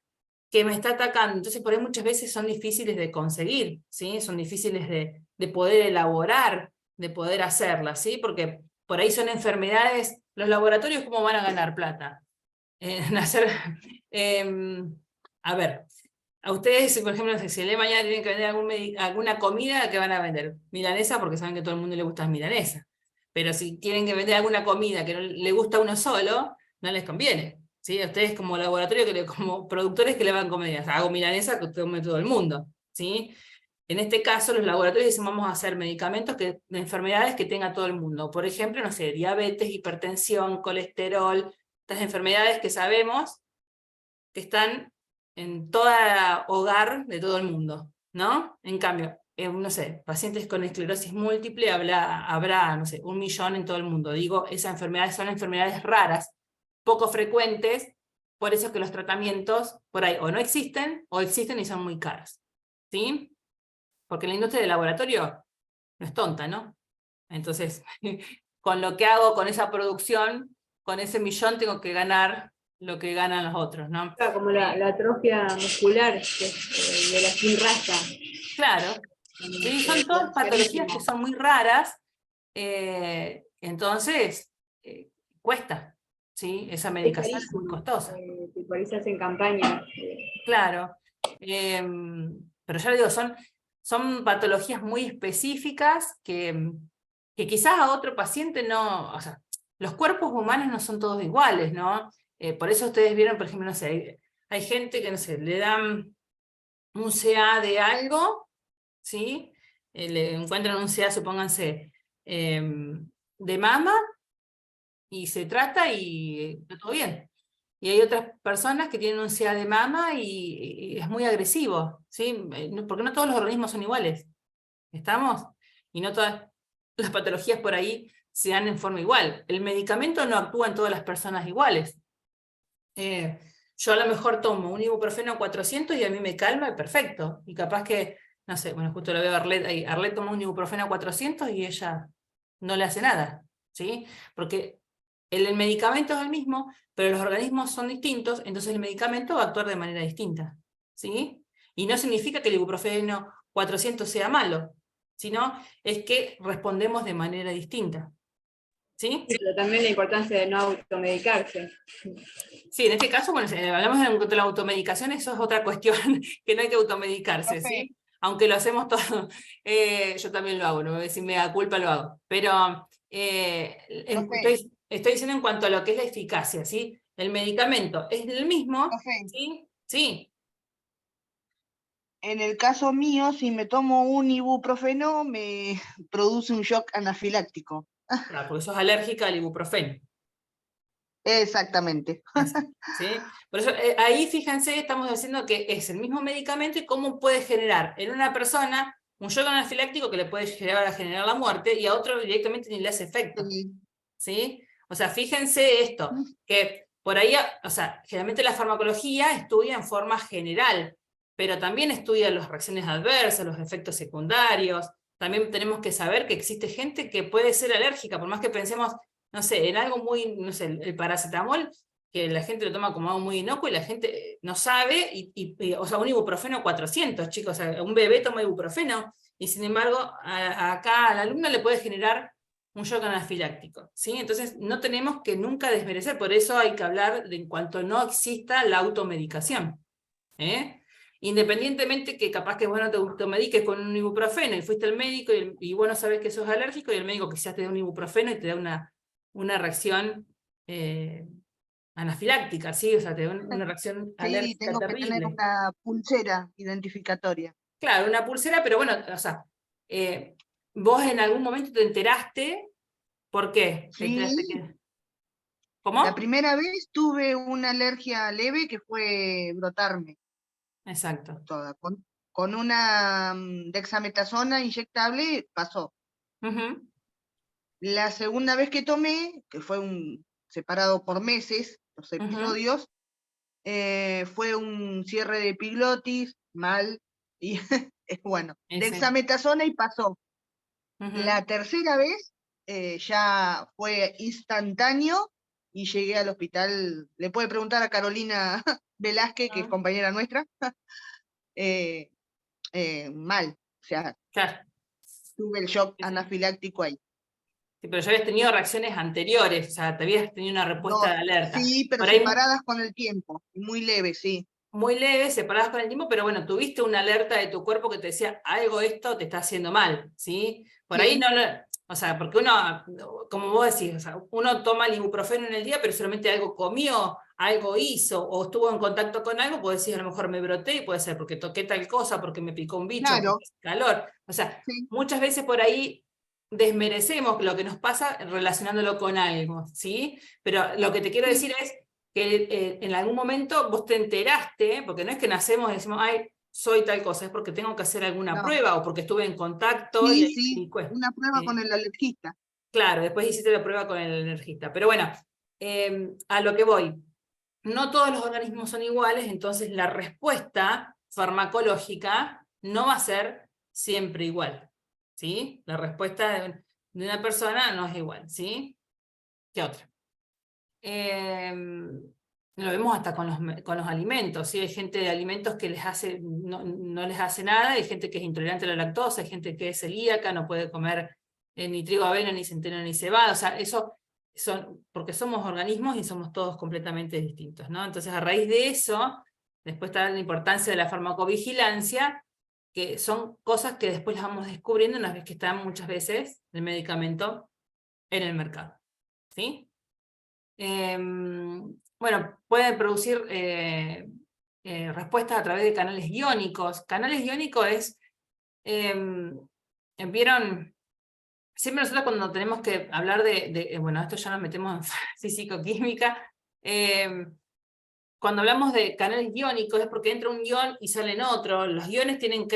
que me está atacando. Entonces por ahí muchas veces son difíciles de conseguir, ¿sí? Son difíciles de poder elaborar, de poder hacerlas, ¿sí? Porque por ahí son enfermedades, los laboratorios ¿cómo van a ganar plata? A ver, a ustedes, por ejemplo, si el día de mañana tienen que vender alguna comida, ¿qué van a vender? Milanesa, porque saben que a todo el mundo le gusta milanesa. Pero si tienen que vender alguna comida que no le gusta a uno solo, no les conviene, ¿sí? A ustedes como laboratorio, como productores que le van a comer, hago milanesa que tome todo el mundo, ¿sí? En este caso, los laboratorios dicen vamos a hacer medicamentos de enfermedades que tenga todo el mundo. Por ejemplo, no sé, diabetes, hipertensión, colesterol, estas enfermedades que sabemos que están en todo hogar de todo el mundo, ¿no? En cambio, no sé, pacientes con esclerosis múltiple habrá, no sé, 1 millón en todo el mundo. Digo, esas enfermedades son enfermedades raras, poco frecuentes, por eso es que los tratamientos por ahí o no existen, o existen y son muy caros, ¿sí? Porque la industria del laboratorio no es tonta, ¿no? Entonces, con lo que hago, con esa producción, con ese millón tengo que ganar lo que ganan los otros, ¿no? Claro, como la atrofia muscular, que es de la sin raza. Claro, sí, son todas patologías que son muy raras, entonces cuesta, ¿sí? Esa medicación es muy costosa. Que por ahí se hacen campañas. Claro, pero ya le digo, son patologías muy específicas que quizás a otro paciente no, o sea, los cuerpos humanos no son todos iguales, ¿no? Por eso ustedes vieron, por ejemplo, no sé, hay gente que, no sé, le dan un CA de algo, ¿sí? Le encuentran un CA, supónganse, de mama, y se trata y está todo bien. Y hay otras personas que tienen un CA de mama y es muy agresivo, ¿sí? Porque no todos los organismos son iguales, ¿estamos? Y no todas las patologías por ahí se dan en forma igual. El medicamento no actúa en todas las personas iguales. Yo a lo mejor tomo un ibuprofeno 400 y a mí me calma y perfecto. Y capaz que, no sé, bueno, justo lo veo a Arlet ahí. Arlet toma un ibuprofeno 400 y ella no le hace nada, ¿sí? Porque el medicamento es el mismo, pero los organismos son distintos, entonces el medicamento va a actuar de manera distinta, ¿sí? Y no significa que el ibuprofeno 400 sea malo, sino es que respondemos de manera distinta, ¿sí? Pero también la importancia de no automedicarse. Sí, en este caso, bueno, si hablamos de la automedicación, eso es otra cuestión, que no hay que automedicarse, Profe. ¿sí? Aunque lo hacemos todo, yo también lo hago, no voy a decir me da culpa, lo hago. Pero Profe. estoy diciendo en cuanto a lo que es la eficacia, ¿sí? El medicamento es el mismo, Profe, ¿sí? Sí, en el caso mío, si me tomo un ibuprofeno, me produce un shock anafiláctico. claro, porque sos alérgica al ibuprofeno. Exactamente. ¿Sí? Por eso, ahí fíjense, estamos diciendo que es el mismo medicamento y cómo puede generar en una persona un shock anafiláctico que le puede llegar a generar la muerte y a otro directamente ni le hace efecto. Sí. ¿Sí? O sea, fíjense esto, que por ahí, o sea, generalmente la farmacología estudia en forma general, pero también estudia las reacciones adversas, los efectos secundarios. También tenemos que saber que existe gente que puede ser alérgica, por más que pensemos, no sé, en algo muy, no sé, el paracetamol, que la gente lo toma como algo muy inocuo y la gente no sabe, o sea, un ibuprofeno 400, chicos, o sea, un bebé toma ibuprofeno, y sin embargo, acá al alumno le puede generar un shock anafiláctico, ¿sí? Entonces no tenemos que nunca desmerecer, por eso hay que hablar de en cuanto no exista la automedicación, ¿eh? Independientemente que capaz que vos no te automediques con un ibuprofeno y fuiste al médico y vos no sabés que sos alérgico y el médico quizás te da un ibuprofeno y te da una reacción anafiláctica, ¿sí? O sea, te da una reacción Sí, alérgica tengo que tener terrible. una pulsera identificatoria. Claro, una pulsera, pero bueno, o sea, vos en algún momento te enteraste. ¿Por qué? ¿Te enteraste Sí, que? ¿Cómo? la primera vez tuve una alergia leve que fue brotarme Exacto. toda. Con una dexametasona inyectable pasó. Ujú, La segunda vez que tomé, que fue separado por meses, los ujú. episodios, fue un cierre de epiglotis, mal, y bueno, Ese. dexametasona y pasó. Ujú. La tercera vez ya fue instantáneo y llegué al hospital. Le puede preguntar a Carolina Velázquez, que es compañera nuestra, eh, mal, o sea, Claro. tuve el shock Sí, sí. anafiláctico ahí. Sí, pero ya habías tenido reacciones anteriores, o sea, te habías tenido una respuesta No, de alerta. sí, pero Por ahí separadas con el tiempo, y muy leve, sí. muy leve, separadas con el tiempo, pero bueno, tuviste una alerta de tu cuerpo que te decía, algo esto te está haciendo mal, ¿sí? Por ahí Sí, no, o sea, porque uno, como vos decís, o sea, uno toma el ibuprofeno en el día, pero solamente algo comió, algo hizo, o estuvo en contacto con algo, puede decir, a lo mejor me broté, y puede ser porque toqué tal cosa, porque me picó un bicho, claro, porque hace calor. O sea, sí. muchas veces por ahí desmerecemos lo que nos pasa relacionándolo con algo, ¿sí? Pero lo que te quiero decir es que en algún momento vos te enteraste, porque no es que nacemos y decimos, ay, soy tal cosa, es porque tengo que hacer alguna No. prueba o porque estuve en contacto Sí, y sí, una prueba con el alergista. claro, después hiciste la prueba con el energista. Pero bueno, a lo que voy, no todos los organismos son iguales, entonces la respuesta farmacológica no va a ser siempre igual, ¿sí? La respuesta de una persona no es igual, ¿sí? ¿Qué otra? Lo vemos hasta con los alimentos, ¿sí? Hay gente de alimentos que no les hace nada, hay gente que es intolerante a la lactosa, hay gente que es celíaca, no puede comer ni trigo, avena, ni centeno, ni cebada, o sea, eso porque somos organismos y somos todos completamente distintos, ¿no? Entonces, a raíz de eso, después está la importancia de la farmacovigilancia, que son cosas que después las vamos descubriendo una vez que está muchas veces el medicamento en el mercado, ¿sí? Bueno, pueden producir respuestas a través de canales iónicos. Canales iónicos es, ¿vieron? Siempre nosotros cuando tenemos que hablar bueno, esto ya nos metemos en físico-química, cuando hablamos de canales iónicos es porque entra un ion y salen otro. Los iones tienen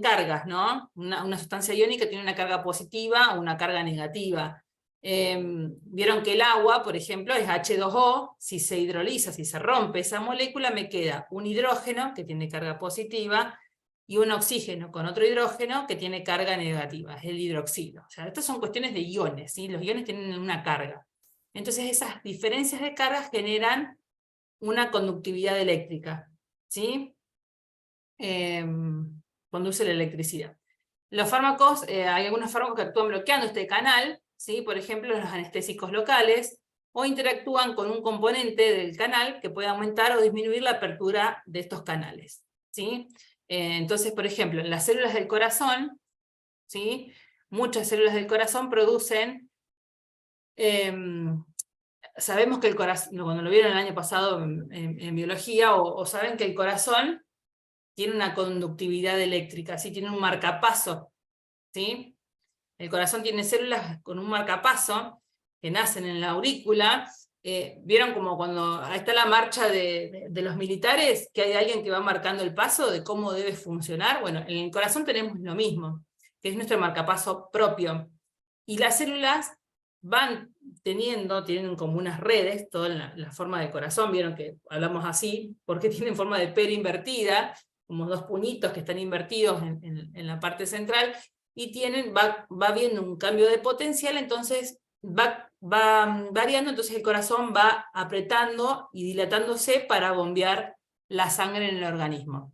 cargas, ¿no? Una sustancia iónica tiene una carga positiva o una carga negativa. Vieron que el agua, por ejemplo, es H2O, si se hidroliza, si se rompe esa molécula, me queda un hidrógeno que tiene carga positiva y un oxígeno con otro hidrógeno que tiene carga negativa, es el hidroxilo. O sea, estas son cuestiones de iones, ¿sí? Los iones tienen una carga. Entonces esas diferencias de cargas generan una conductividad eléctrica, ¿sí? Conduce la electricidad. Los fármacos, hay algunos fármacos que actúan bloqueando este canal, ¿sí? Por ejemplo, los anestésicos locales, o interactúan con un componente del canal que puede aumentar o disminuir la apertura de estos canales, ¿sí? Entonces, por ejemplo, en las células del corazón, ¿sí? Muchas células del corazón producen, sabemos que el corazón, cuando lo vieron el año pasado en biología, o saben que el corazón tiene una conductividad eléctrica, ¿sí? Tiene un marcapaso, ¿sí? El corazón tiene células con un marcapaso que nacen en la aurícula. ¿Vieron como cuando está la marcha de los militares, que hay alguien que va marcando el paso de cómo debe funcionar? Bueno, en el corazón tenemos lo mismo, que es nuestro marcapaso propio. Y las células tienen como unas redes, toda la forma del corazón, vieron que hablamos así, porque tienen forma de pera invertida, como dos puñitos que están invertidos en la parte central, y va viendo un cambio de potencial, entonces va variando, entonces el corazón va apretando y dilatándose para bombear la sangre en el organismo.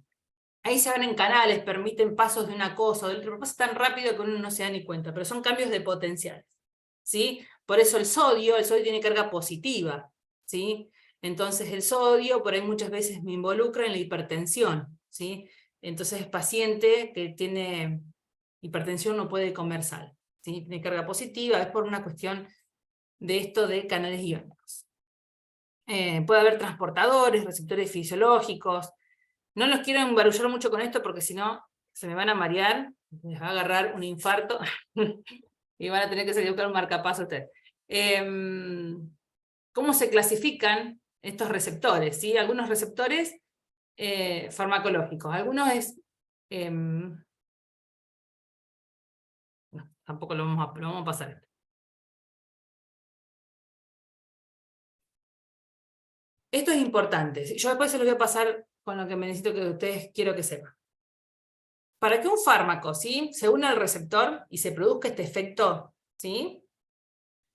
Ahí se abren canales, permiten pasos de una cosa o del otro, pasa tan rápido que uno no se da ni cuenta, pero son cambios de potenciales, ¿sí? Por eso el sodio tiene carga positiva, ¿sí? Entonces el sodio por ahí muchas veces me involucra en la hipertensión, ¿sí? Entonces el paciente que tiene hipertensión no puede comer sal, ¿sí? Tiene carga positiva, es por una cuestión de esto de canales iónicos. Puede haber transportadores, receptores fisiológicos. No los quiero embarullar mucho con esto porque si no se me van a marear, les va a agarrar un infarto y van a tener que salir a buscar un marcapaso ustedes. ¿Cómo se clasifican estos receptores? ¿Sí? Algunos receptores farmacológicos, algunos es... no, tampoco lo vamos a pasar. Esto es importante. Yo después se lo voy a pasar con lo que me necesito que ustedes quiero que sepan. Para que un fármaco, ¿sí?, se una al receptor y se produzca este efecto, ¿sí?,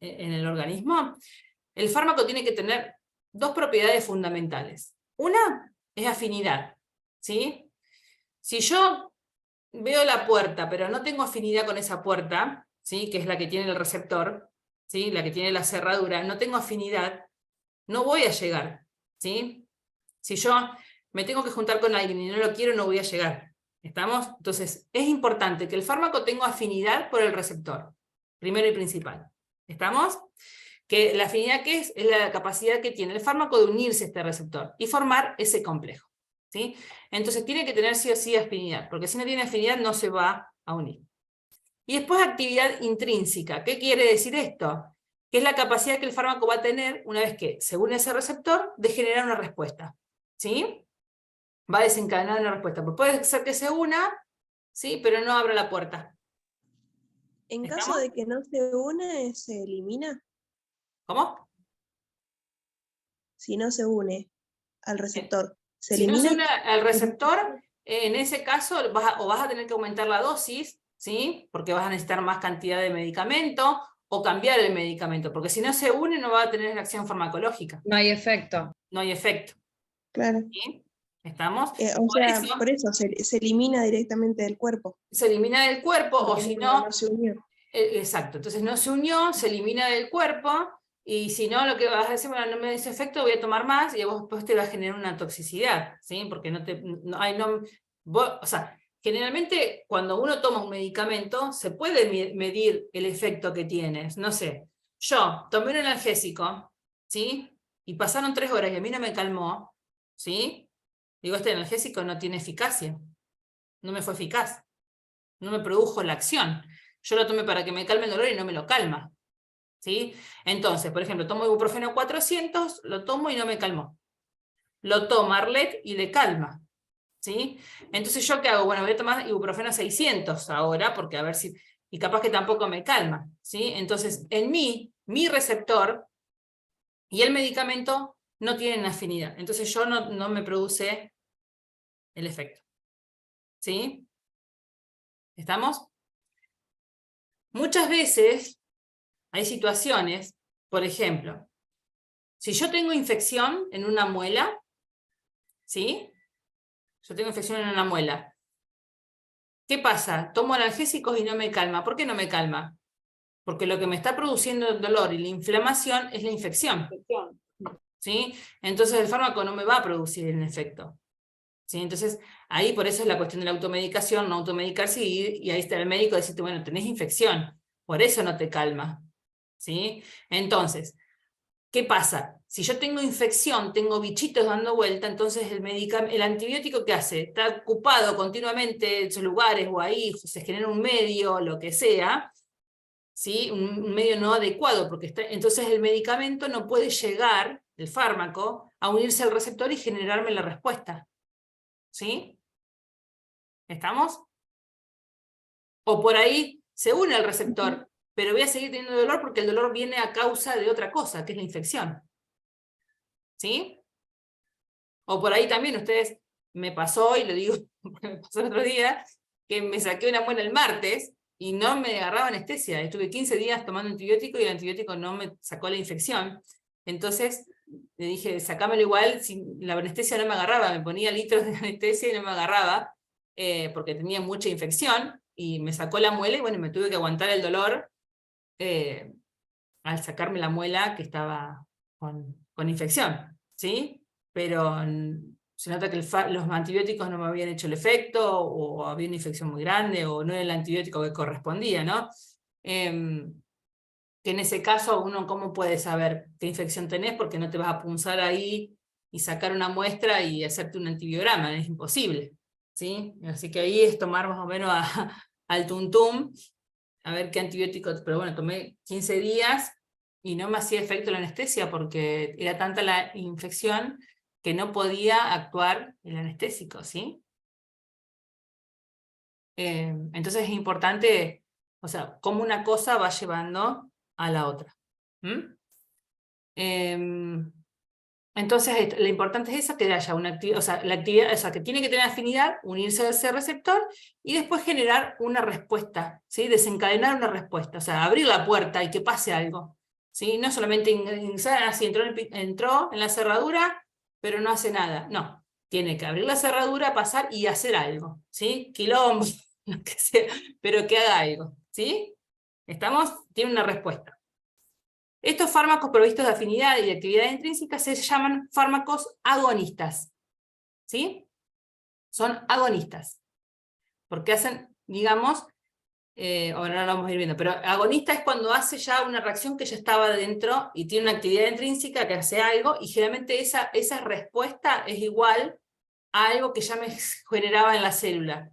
en el organismo, el fármaco tiene que tener dos propiedades fundamentales. Una es afinidad, ¿sí? Si yo veo la puerta, pero no tengo afinidad con esa puerta, ¿sí?, que es la que tiene el receptor, ¿sí?, la que tiene la cerradura, no tengo afinidad, no voy a llegar, ¿sí? Si yo me tengo que juntar con alguien y no lo quiero, no voy a llegar. ¿Estamos? Entonces, es importante que el fármaco tenga afinidad por el receptor, primero y principal. ¿Estamos? Que la afinidad que es la capacidad que tiene el fármaco de unirse a este receptor y formar ese complejo, ¿sí? Entonces tiene que tener sí o sí afinidad, porque si no tiene afinidad no se va a unir. Y después actividad intrínseca. ¿Qué quiere decir esto? Que es la capacidad que el fármaco va a tener, una vez que se une a ese receptor, de generar una respuesta, ¿sí? Va a desencadenar una respuesta. Pues puede ser que se una, ¿sí?, pero no abra la puerta. En ¿Estamos? caso de que no se une, ¿se elimina? ¿Cómo? Si no se une al receptor, ¿se Si no elimina? se une al receptor, en ese caso vas a tener que aumentar la dosis, ¿sí?, porque vas a necesitar más cantidad de medicamento, o cambiar el medicamento, porque si no se une no va a tener la acción farmacológica, No hay efecto. no hay efecto. Claro. ¿Sí? ¿Estamos? O Por sea, eso por eso se elimina directamente del cuerpo. se elimina del cuerpo, o Porque si no no, se unió. exacto, entonces no se unió, se elimina del cuerpo, y si no, lo que vas a decir, bueno, no me da ese efecto, voy a tomar más, y a vos después te va a generar una toxicidad, ¿sí? Porque o sea, generalmente cuando uno toma un medicamento, se puede medir el efecto que tienes. No sé, yo tomé un analgésico, ¿sí? Y pasaron 3 horas y a mí no me calmó, ¿sí? Digo, este analgésico no tiene eficacia, no me fue eficaz, no me produjo la acción. Yo lo tomé para que me calme el dolor y no me lo calma, ¿sí? Entonces, por ejemplo, tomo ibuprofeno 400, lo tomo y no me calmó. Lo toma Arlet y le calma, ¿sí? Entonces, ¿yo qué hago? Bueno, voy a tomar ibuprofeno 600 ahora, porque a ver si... Y capaz que tampoco me calma, ¿sí? Entonces, en mi receptor y el medicamento no tienen afinidad. Entonces, yo no me produce el efecto, ¿sí? ¿Estamos? Muchas veces hay situaciones, por ejemplo, si yo tengo infección en una muela, ¿sí? Yo tengo infección en una muela. ¿Qué pasa? Tomo analgésicos y no me calma. ¿Por qué no me calma? Porque lo que me está produciendo el dolor y la inflamación es la infección, ¿sí? Entonces el fármaco no me va a producir el efecto, ¿sí? Entonces ahí por eso es la cuestión de la automedicación, no automedicarse, y ahí está el médico decirte, bueno, tenés infección, por eso no te calma, ¿sí? Entonces, ¿qué pasa? Si yo tengo infección, tengo bichitos dando vuelta, entonces el antibiótico, ¿qué hace? Está ocupado continuamente en esos lugares o ahí, se genera un medio, lo que sea, ¿sí? Un medio no adecuado, porque entonces el medicamento no puede llegar, el fármaco, a unirse al receptor y generarme la respuesta, ¿sí? ¿Estamos? O por ahí se une al receptor, pero voy a seguir teniendo dolor porque el dolor viene a causa de otra cosa, que es la infección, ¿sí? O por ahí también ustedes, me pasó, y lo digo porque me pasó el otro día, que me saqué una muela el martes y no me agarraba anestesia. Estuve 15 días tomando antibiótico y el antibiótico no me sacó la infección. Entonces le dije, sacámelo igual, si la anestesia no me agarraba, me ponía litros de anestesia y no me agarraba, porque tenía mucha infección, y me sacó la muela y bueno, me tuve que aguantar el dolor al sacarme la muela que estaba con infección, ¿sí? Pero se nota que los antibióticos no me habían hecho el efecto, o había una infección muy grande, o no era el antibiótico que correspondía, ¿no? Que en ese caso uno, ¿cómo puede saber qué infección tenés? Porque no te vas a punzar ahí y sacar una muestra y hacerte un antibiograma, es imposible, ¿sí? Así que ahí es tomar más o menos al tuntum, a ver qué antibiótico, pero bueno, tomé 15 días y no me hacía efecto la anestesia porque era tanta la infección que no podía actuar el anestésico, ¿sí? Entonces es importante, o sea, cómo una cosa va llevando a la otra. Entonces lo importante es eso, que haya una actividad, o sea, la actividad, o sea, que tiene que tener afinidad, unirse a ese receptor y después generar una respuesta, ¿sí? Desencadenar una respuesta, o sea, abrir la puerta y que pase algo, ¿sí? No solamente ingresar, así entró en la cerradura, pero no hace nada, no. Tiene que abrir la cerradura, pasar y hacer algo, ¿sí? Quilombo, lo que sea, pero que haga algo, ¿sí? ¿Estamos? Tiene una respuesta. Estos fármacos provistos de afinidad y de actividad intrínseca se llaman fármacos agonistas, ¿sí? Son agonistas, porque hacen, digamos, ahora no lo vamos a ir viendo, pero agonista es cuando hace ya una reacción que ya estaba dentro y tiene una actividad intrínseca que hace algo, y generalmente esa respuesta es igual a algo que ya me generaba en la célula,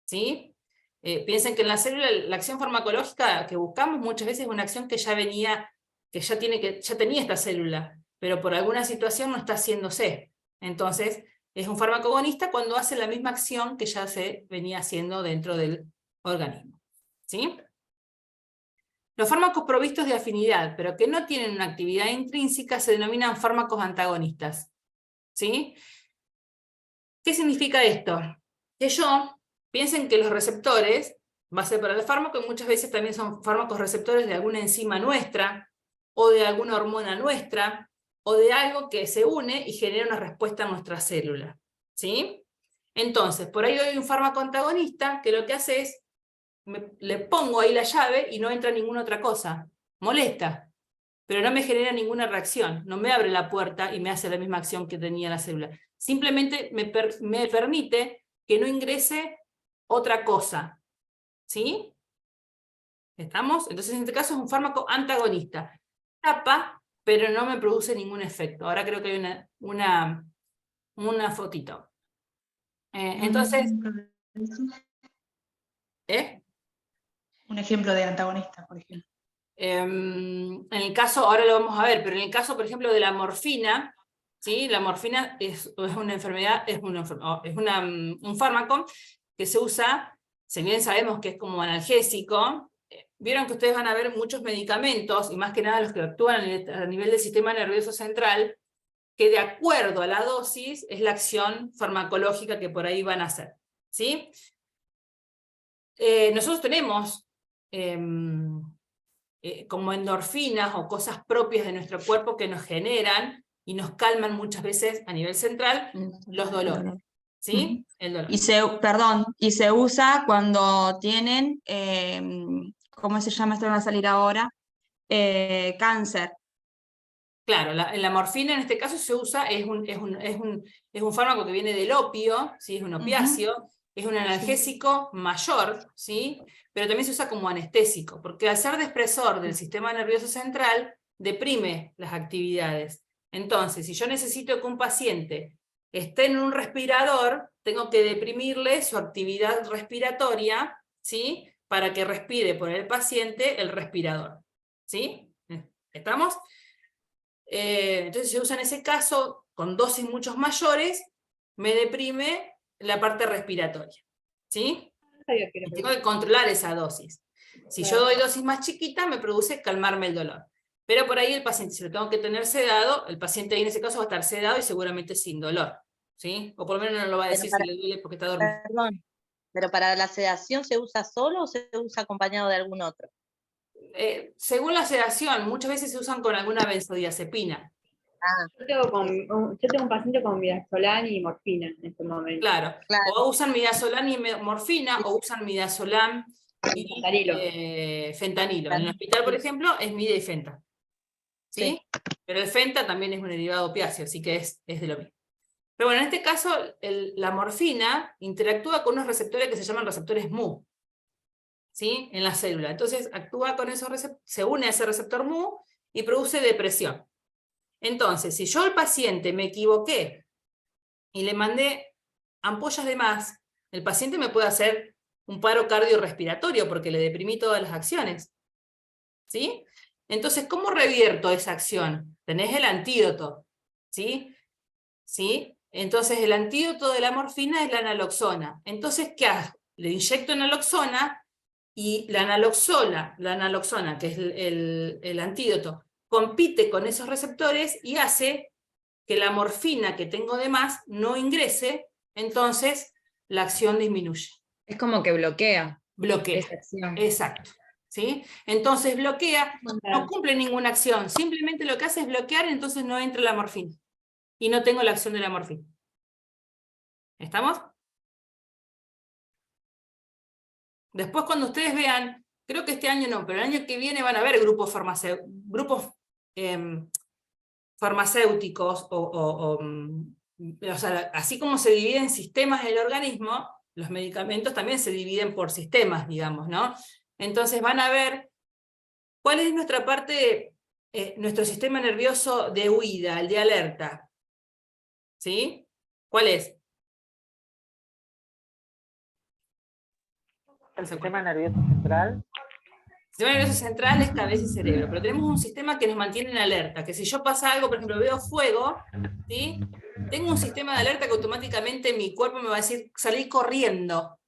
¿sí? Piensen que en la célula la acción farmacológica que buscamos muchas veces es una acción que ya venía, que ya tenía esta célula, pero por alguna situación no está haciéndose. Entonces, es un fármaco agonista cuando hace la misma acción que ya se venía haciendo dentro del organismo, ¿sí? Los fármacos provistos de afinidad, pero que no tienen una actividad intrínseca, se denominan fármacos antagonistas, ¿sí? ¿Qué significa esto? Que piensen que los receptores va a ser para el fármaco, y muchas veces también son fármacos receptores de alguna enzima nuestra, o de alguna hormona nuestra, o de algo que se une y genera una respuesta a nuestra célula, ¿sí? Entonces, por ahí doy un fármaco antagonista que lo que hace es, le pongo ahí la llave y no entra ninguna otra cosa. Molesta, pero no me genera ninguna reacción, no me abre la puerta y me hace la misma acción que tenía la célula. Simplemente me permite que no ingrese otra cosa, ¿sí? ¿Estamos? Entonces en este caso es un fármaco antagonista. Tapa, pero no me produce ningún efecto. Ahora creo que hay una fotito. Entonces, Un ejemplo de antagonista, por ejemplo. en el caso, ahora lo vamos a ver, pero en el caso, por ejemplo, de la morfina, ¿sí? La morfina es una enfermedad, un fármaco que se usa, si bien sabemos que es como analgésico. Vieron que ustedes van a ver muchos medicamentos, y más que nada los que actúan a nivel del sistema nervioso central, que de acuerdo a la dosis es la acción farmacológica que por ahí van a hacer, ¿sí? Nosotros tenemos como endorfinas o cosas propias de nuestro cuerpo que nos generan y nos calman muchas veces a nivel central los dolores, ¿sí? El dolor. Y se usa cuando tienen, ¿cómo se llama? Esto va a salir ahora, cáncer. Claro, la morfina en este caso se usa, es un fármaco que viene del opio, ¿sí? Es un opiáceo, es un analgésico mayor, ¿sí? Pero también se usa como anestésico, porque al ser depresor del sistema nervioso central, deprime las actividades. Entonces, si yo necesito que un paciente esté en un respirador, tengo que deprimirle su actividad respiratoria, ¿sí? Para que respire por el paciente el respirador, ¿sí? ¿Estamos? Entonces se usa en ese caso, con dosis mucho mayores, me deprime la parte respiratoria, ¿sí? Y tengo que controlar esa dosis. Si yo doy dosis más chiquita, me produce calmarme el dolor. Pero por ahí el paciente, si lo tengo que tener sedado, el paciente ahí en ese caso va a estar sedado y seguramente sin dolor, ¿sí? O por lo menos no lo va a decir si le duele porque está dormido. Perdón, pero para la sedación, ¿se usa solo o se usa acompañado de algún otro? Según la sedación, muchas veces se usan con alguna benzodiazepina. Yo tengo un paciente con midazolam y morfina en este momento. Claro. O usan midazolam y morfina, o usan midazolam y fentanilo. En el hospital, por ejemplo, es mida y fenta. ¿Sí? Pero el fenta también es un derivado opiáceo, así que es de lo mismo. Pero bueno, en este caso, la morfina interactúa con unos receptores que se llaman receptores Mu, ¿sí? En la célula. Entonces actúa con esos receptores, se une a ese receptor Mu y produce depresión. Entonces, si yo al paciente me equivoqué y le mandé ampollas de más, el paciente me puede hacer un paro cardiorrespiratorio porque le deprimí todas las acciones, ¿sí? Entonces, ¿cómo revierto esa acción? Tenés el antídoto, ¿sí? ¿Sí? Entonces, el antídoto de la morfina es la naloxona. Entonces, ¿qué hago? Le inyecto naloxona y la naloxona, que es el antídoto, compite con esos receptores y hace que la morfina que tengo de más no ingrese, entonces la acción disminuye. Es como que bloquea. Bloquea, esa acción. exacto. ¿Sí? Entonces bloquea, no cumple ninguna acción, simplemente lo que hace es bloquear, entonces no entra la morfina. Y no tengo la acción de la morfina. ¿Estamos? Después cuando ustedes vean, creo que este año no, pero el año que viene van a ver grupos farmacéuticos, o sea, así como se dividen sistemas del organismo, los medicamentos también se dividen por sistemas, digamos, ¿no? Entonces van a ver cuál es nuestra parte, nuestro sistema nervioso de huida, el de alerta. ¿Sí? ¿Cuál es? El sistema nervioso central. El sistema nervioso central es cabeza y cerebro, pero tenemos un sistema que nos mantiene en alerta, que si yo pasa algo, por ejemplo, veo fuego, ¿sí? Tengo un sistema de alerta que automáticamente mi cuerpo me va a decir, salir corriendo.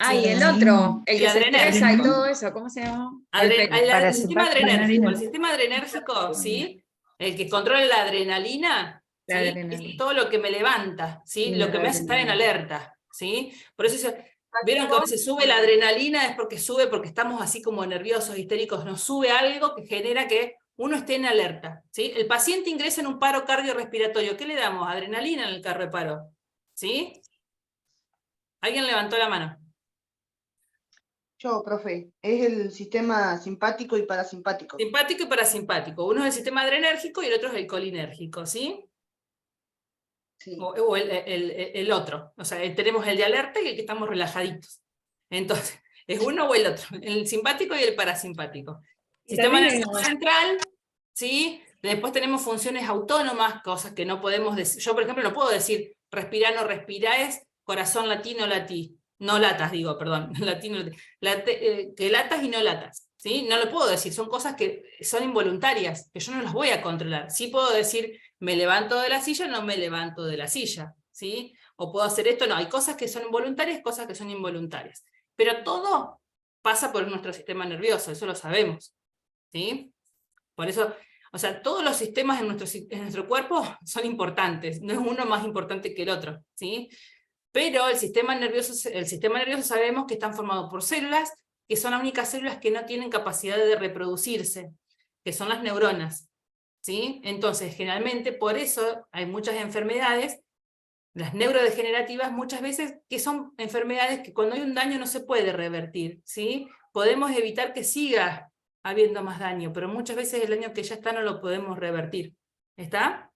Ah, y el otro, el que se estresa y todo eso, ¿cómo se llama? El sistema adrenérgico. El sistema adrenérgico, ¿sí? El que controla la adrenalina, ¿sí? Es todo lo que me levanta, ¿sí? Lo que me hace estar en alerta, ¿sí? Por eso Vieron que cuando se sube la adrenalina es porque sube, porque estamos así como nerviosos, histéricos, nos sube algo que genera que uno esté en alerta, ¿sí? El paciente ingresa en un paro cardiorrespiratorio, ¿qué le damos? Adrenalina en el carro de paro, ¿sí? ¿Alguien levantó la mano? Yo, profe, es el sistema simpático y parasimpático. Simpático y parasimpático. Uno es el sistema adrenérgico y el otro es el colinérgico, ¿sí? Sí. O el otro. O sea, tenemos el de alerta y el que estamos relajaditos. Entonces, es uno o el otro. El simpático y el parasimpático. Y Sistema también nervioso central, ¿sí? Después tenemos funciones autónomas, cosas que no podemos decir. Yo, por ejemplo, no puedo decir respirá, no respirá, es corazón latino, latí. No latas, digo, perdón. Latino, que latas y no latas. ¿Sí? No lo puedo decir, son cosas que son involuntarias, que yo no las voy a controlar. Sí puedo decir, me levanto de la silla, no me levanto de la silla, ¿sí? O puedo hacer esto, no, hay cosas que son voluntarias, cosas que son involuntarias. Pero todo pasa por nuestro sistema nervioso, eso lo sabemos, ¿sí? Por eso, o sea, todos los sistemas en nuestro cuerpo son importantes, no es uno más importante que el otro, ¿sí? Pero el sistema nervioso sabemos que están formados por células, que son las únicas células que no tienen capacidad de reproducirse, que son las neuronas, ¿sí? Entonces, generalmente, por eso hay muchas enfermedades, las neurodegenerativas, muchas veces que son enfermedades que cuando hay un daño no se puede revertir, ¿sí? Podemos evitar que siga habiendo más daño, pero muchas veces el daño que ya está no lo podemos revertir, ¿está?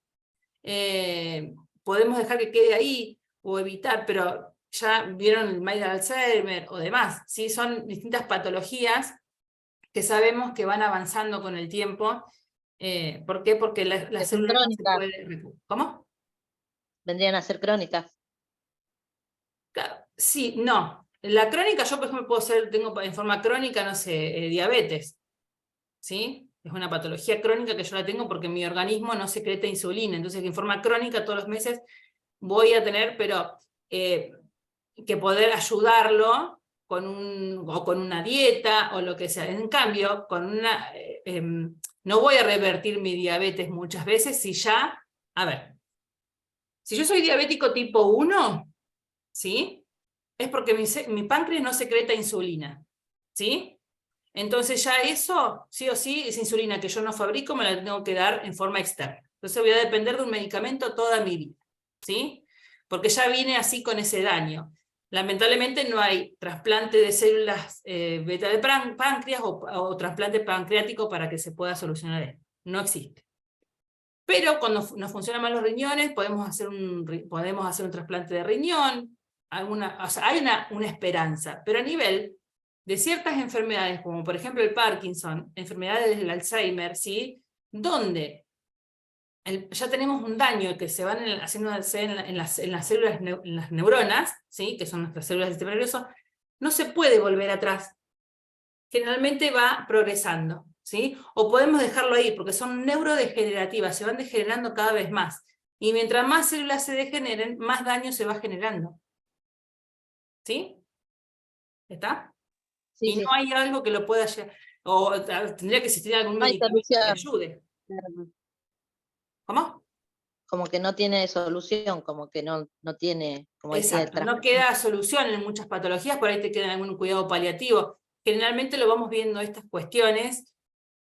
Podemos dejar que quede ahí, o evitar, pero ya vieron el mal de Alzheimer o demás, ¿sí? Son distintas patologías que sabemos que van avanzando con el tiempo. ¿Por qué? Porque la célula no se puede... ¿Cómo? Vendrían a ser crónicas. Sí, no. La crónica, yo por ejemplo tengo en forma crónica, no sé, diabetes, ¿sí? Es una patología crónica que yo la tengo porque mi organismo no secreta insulina, entonces en forma crónica todos los meses voy a tener, pero que poder ayudarlo con una dieta o lo que sea. En cambio, no voy a revertir mi diabetes muchas veces si ya, a ver, si yo soy diabético tipo 1, ¿sí? Es porque mi páncreas no secreta insulina, ¿sí? Entonces ya eso, sí o sí, esa insulina que yo no fabrico me la tengo que dar en forma externa. Entonces voy a depender de un medicamento toda mi vida, ¿sí? Porque ya vine así con ese daño. Lamentablemente no hay trasplante de células beta de páncreas o trasplante pancreático para que se pueda solucionar esto. No existe. Pero cuando nos funcionan mal los riñones, podemos hacer un trasplante de riñón, o sea, hay una esperanza, pero a nivel de ciertas enfermedades, como por ejemplo el Parkinson, enfermedades del Alzheimer, ¿sí? Donde ya tenemos un daño que se van haciéndose en las células, en las neuronas, ¿sí? Que son nuestras células del sistema nervioso, no se puede volver atrás. Generalmente va progresando, ¿sí? O podemos dejarlo ahí, porque son neurodegenerativas, se van degenerando cada vez más. Y mientras más células se degeneren, más daño se va generando. ¿Sí? ¿Está? Sí, y sí. no hay algo que lo pueda llevar, o tendría que existir algún No hay medicamento que solución. ayude. ¿Cómo? Como que no tiene solución, como que no tiene, como decía, Exacto, no queda solución en muchas patologías, por ahí te queda algún cuidado paliativo. Generalmente lo vamos viendo estas cuestiones.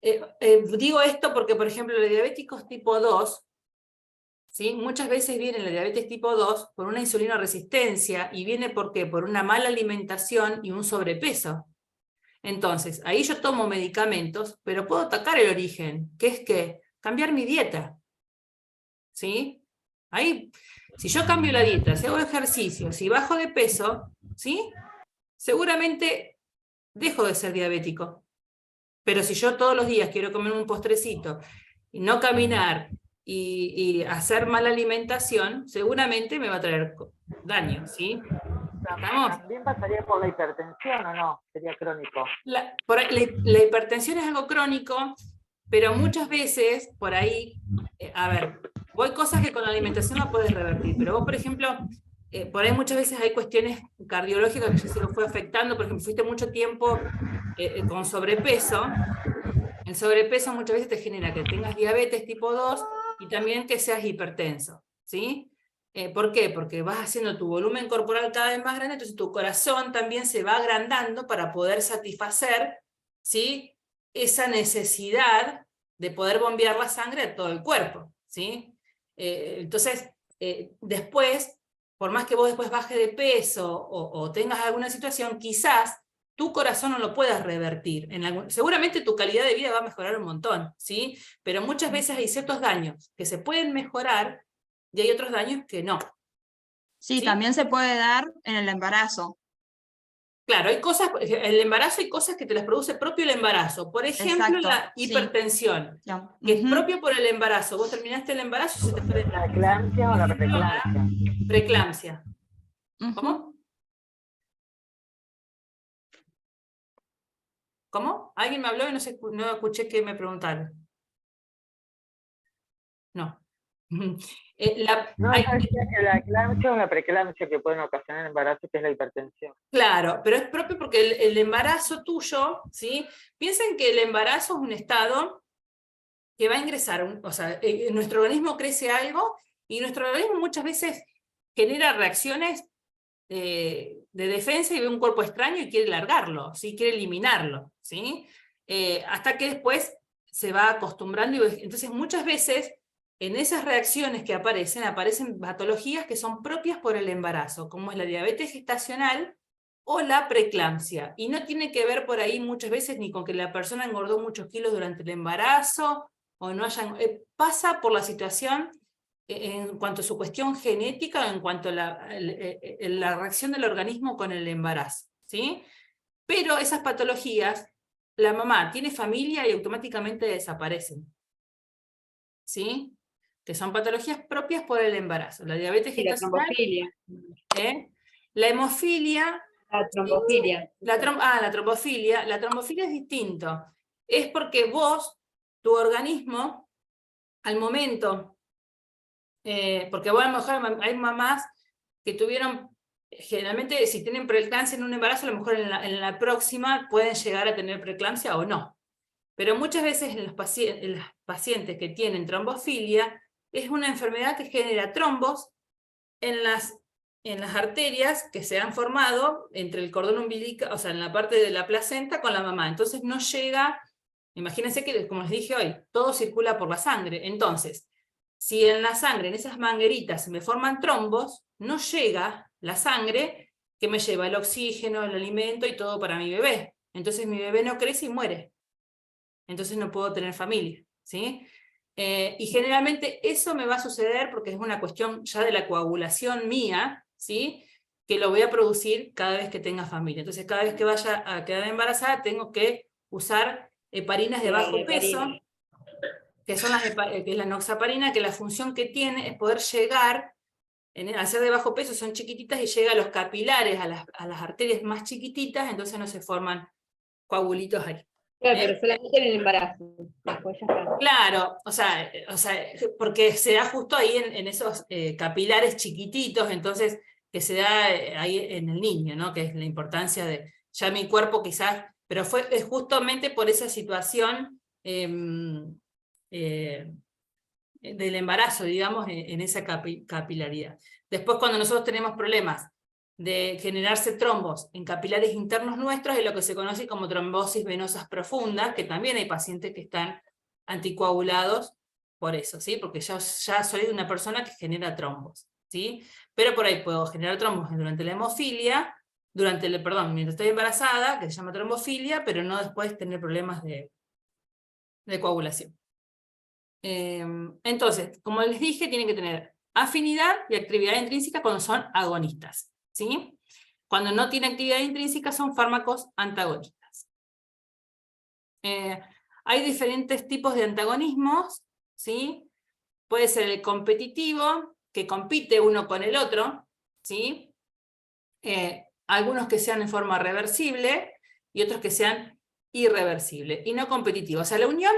Digo esto porque, por ejemplo, los diabéticos tipo 2, ¿sí? Muchas veces viene la diabetes tipo 2 por una insulinoresistencia, y viene ¿por qué? Por una mala alimentación y un sobrepeso. Entonces, ahí yo tomo medicamentos, pero puedo atacar el origen, que es que cambiar mi dieta. ¿Sí? Ahí, si yo cambio la dieta, si hago ejercicio, si bajo de peso, ¿sí? Seguramente dejo de ser diabético. Pero si yo todos los días quiero comer un postrecito, y no caminar, y hacer mala alimentación, seguramente me va a traer daño, ¿sí? ¿También pasaría por la hipertensión o no? Sería crónico. La hipertensión es algo crónico, pero muchas veces, por ahí, a ver, hay cosas que con la alimentación no puedes revertir, pero vos, por ejemplo, por ahí muchas veces hay cuestiones cardiológicas que ya se lo fue afectando, por ejemplo, fuiste mucho tiempo con sobrepeso. El sobrepeso muchas veces te genera que tengas diabetes tipo 2 y también que seas hipertenso, ¿sí? ¿Por qué? Porque vas haciendo tu volumen corporal cada vez más grande, entonces tu corazón también se va agrandando para poder satisfacer, ¿sí?, esa necesidad de poder bombear la sangre a todo el cuerpo, ¿sí? Entonces, después, por más que vos después bajes de peso o tengas alguna situación, quizás tu corazón no lo puedas revertir. Seguramente tu calidad de vida va a mejorar un montón, ¿sí? Pero muchas veces hay ciertos daños que se pueden mejorar y hay otros daños que no. Sí, ¿Sí? también se puede dar en el embarazo. Claro, hay cosas, el embarazo hay cosas que te las produce propio el embarazo. Por ejemplo, Exacto, la sí. hipertensión, Ya. que es Ujú. propio por el embarazo. Vos terminaste el embarazo y se te fue ¿La eclampsia o la preeclampsia? preeclampsia. Ujú. ¿Cómo? ¿Cómo? ¿Alguien me habló y no escuché que me preguntaron? No. No, yo decía que la eclampsia o la preeclampsia que pueden ocasionar el embarazo, que es la hipertensión. Claro, pero es propio porque el embarazo tuyo, ¿sí? Piensen que el embarazo es un estado que va a ingresar, o sea, nuestro organismo crece algo y nuestro organismo muchas veces genera reacciones de defensa y ve un cuerpo extraño y quiere largarlo, ¿sí? Quiere eliminarlo, ¿sí? Hasta que después se va acostumbrando. Entonces muchas veces en esas reacciones que aparecen patologías que son propias por el embarazo, como es la diabetes gestacional o la preeclampsia. Y no tiene que ver por ahí muchas veces ni con que la persona engordó muchos kilos durante el embarazo, o no hayan... pasa por la situación en cuanto a su cuestión genética o en cuanto a la reacción del organismo con el embarazo, ¿sí? Pero esas patologías, la mamá tiene familia y automáticamente desaparecen, ¿sí? Que son patologías propias por el embarazo. La diabetes Y la gestacional, trombofilia. la hemofilia, La trombofilia. la trombofilia. La trombofilia es distinto. Es porque vos, tu organismo, al momento, porque bueno, a lo mejor hay mamás que tuvieron, generalmente si tienen preeclampsia en un embarazo, a lo mejor en la próxima pueden llegar a tener preeclampsia o no. Pero muchas veces en los pacientes que tienen trombofilia, es una enfermedad que genera trombos en las arterias que se han formado entre el cordón umbilical, o sea, en la parte de la placenta con la mamá. Entonces no llega, imagínense que, como les dije hoy, todo circula por la sangre. Entonces, si en la sangre, en esas mangueritas, se me forman trombos, no llega la sangre que me lleva el oxígeno, el alimento y todo para mi bebé. Entonces mi bebé no crece y muere. Entonces no puedo tener familia, ¿sí? Y generalmente eso me va a suceder porque es una cuestión ya de la coagulación mía, ¿sí? Que lo voy a producir cada vez que tenga familia. Entonces cada vez que vaya a quedar embarazada tengo que usar heparinas de bajo peso, que son que es la enoxaparina, que la función que tiene es poder llegar, al ser de bajo peso son chiquititas y llega a los capilares, a las arterias más chiquititas, entonces no se forman coagulitos ahí. Claro, pero solamente en el embarazo. Después ya está. Claro, o sea, porque se da justo ahí en esos capilares chiquititos, entonces que se da ahí en el niño, ¿no? Que es la importancia de, ya mi cuerpo quizás, pero es justamente por esa situación del embarazo, digamos, en esa capilaridad. Después cuando nosotros tenemos problemas de generarse trombos en capilares internos nuestros, es lo que se conoce como trombosis venosas profundas, que también hay pacientes que están anticoagulados por eso, ¿sí? Porque ya soy una persona que genera trombos, ¿sí? Pero por ahí puedo generar trombos durante la hemofilia, mientras estoy embarazada, que se llama trombofilia, pero no después tener problemas de coagulación. Entonces, como les dije, tienen que tener afinidad y actividad intrínseca cuando son agonistas, ¿sí? Cuando no tiene actividad intrínseca son fármacos antagonistas. Hay diferentes tipos de antagonismos, ¿sí? Puede ser el competitivo, que compite uno con el otro, ¿sí? Algunos que sean en forma reversible y otros que sean irreversible y no competitivo. O sea, la unión,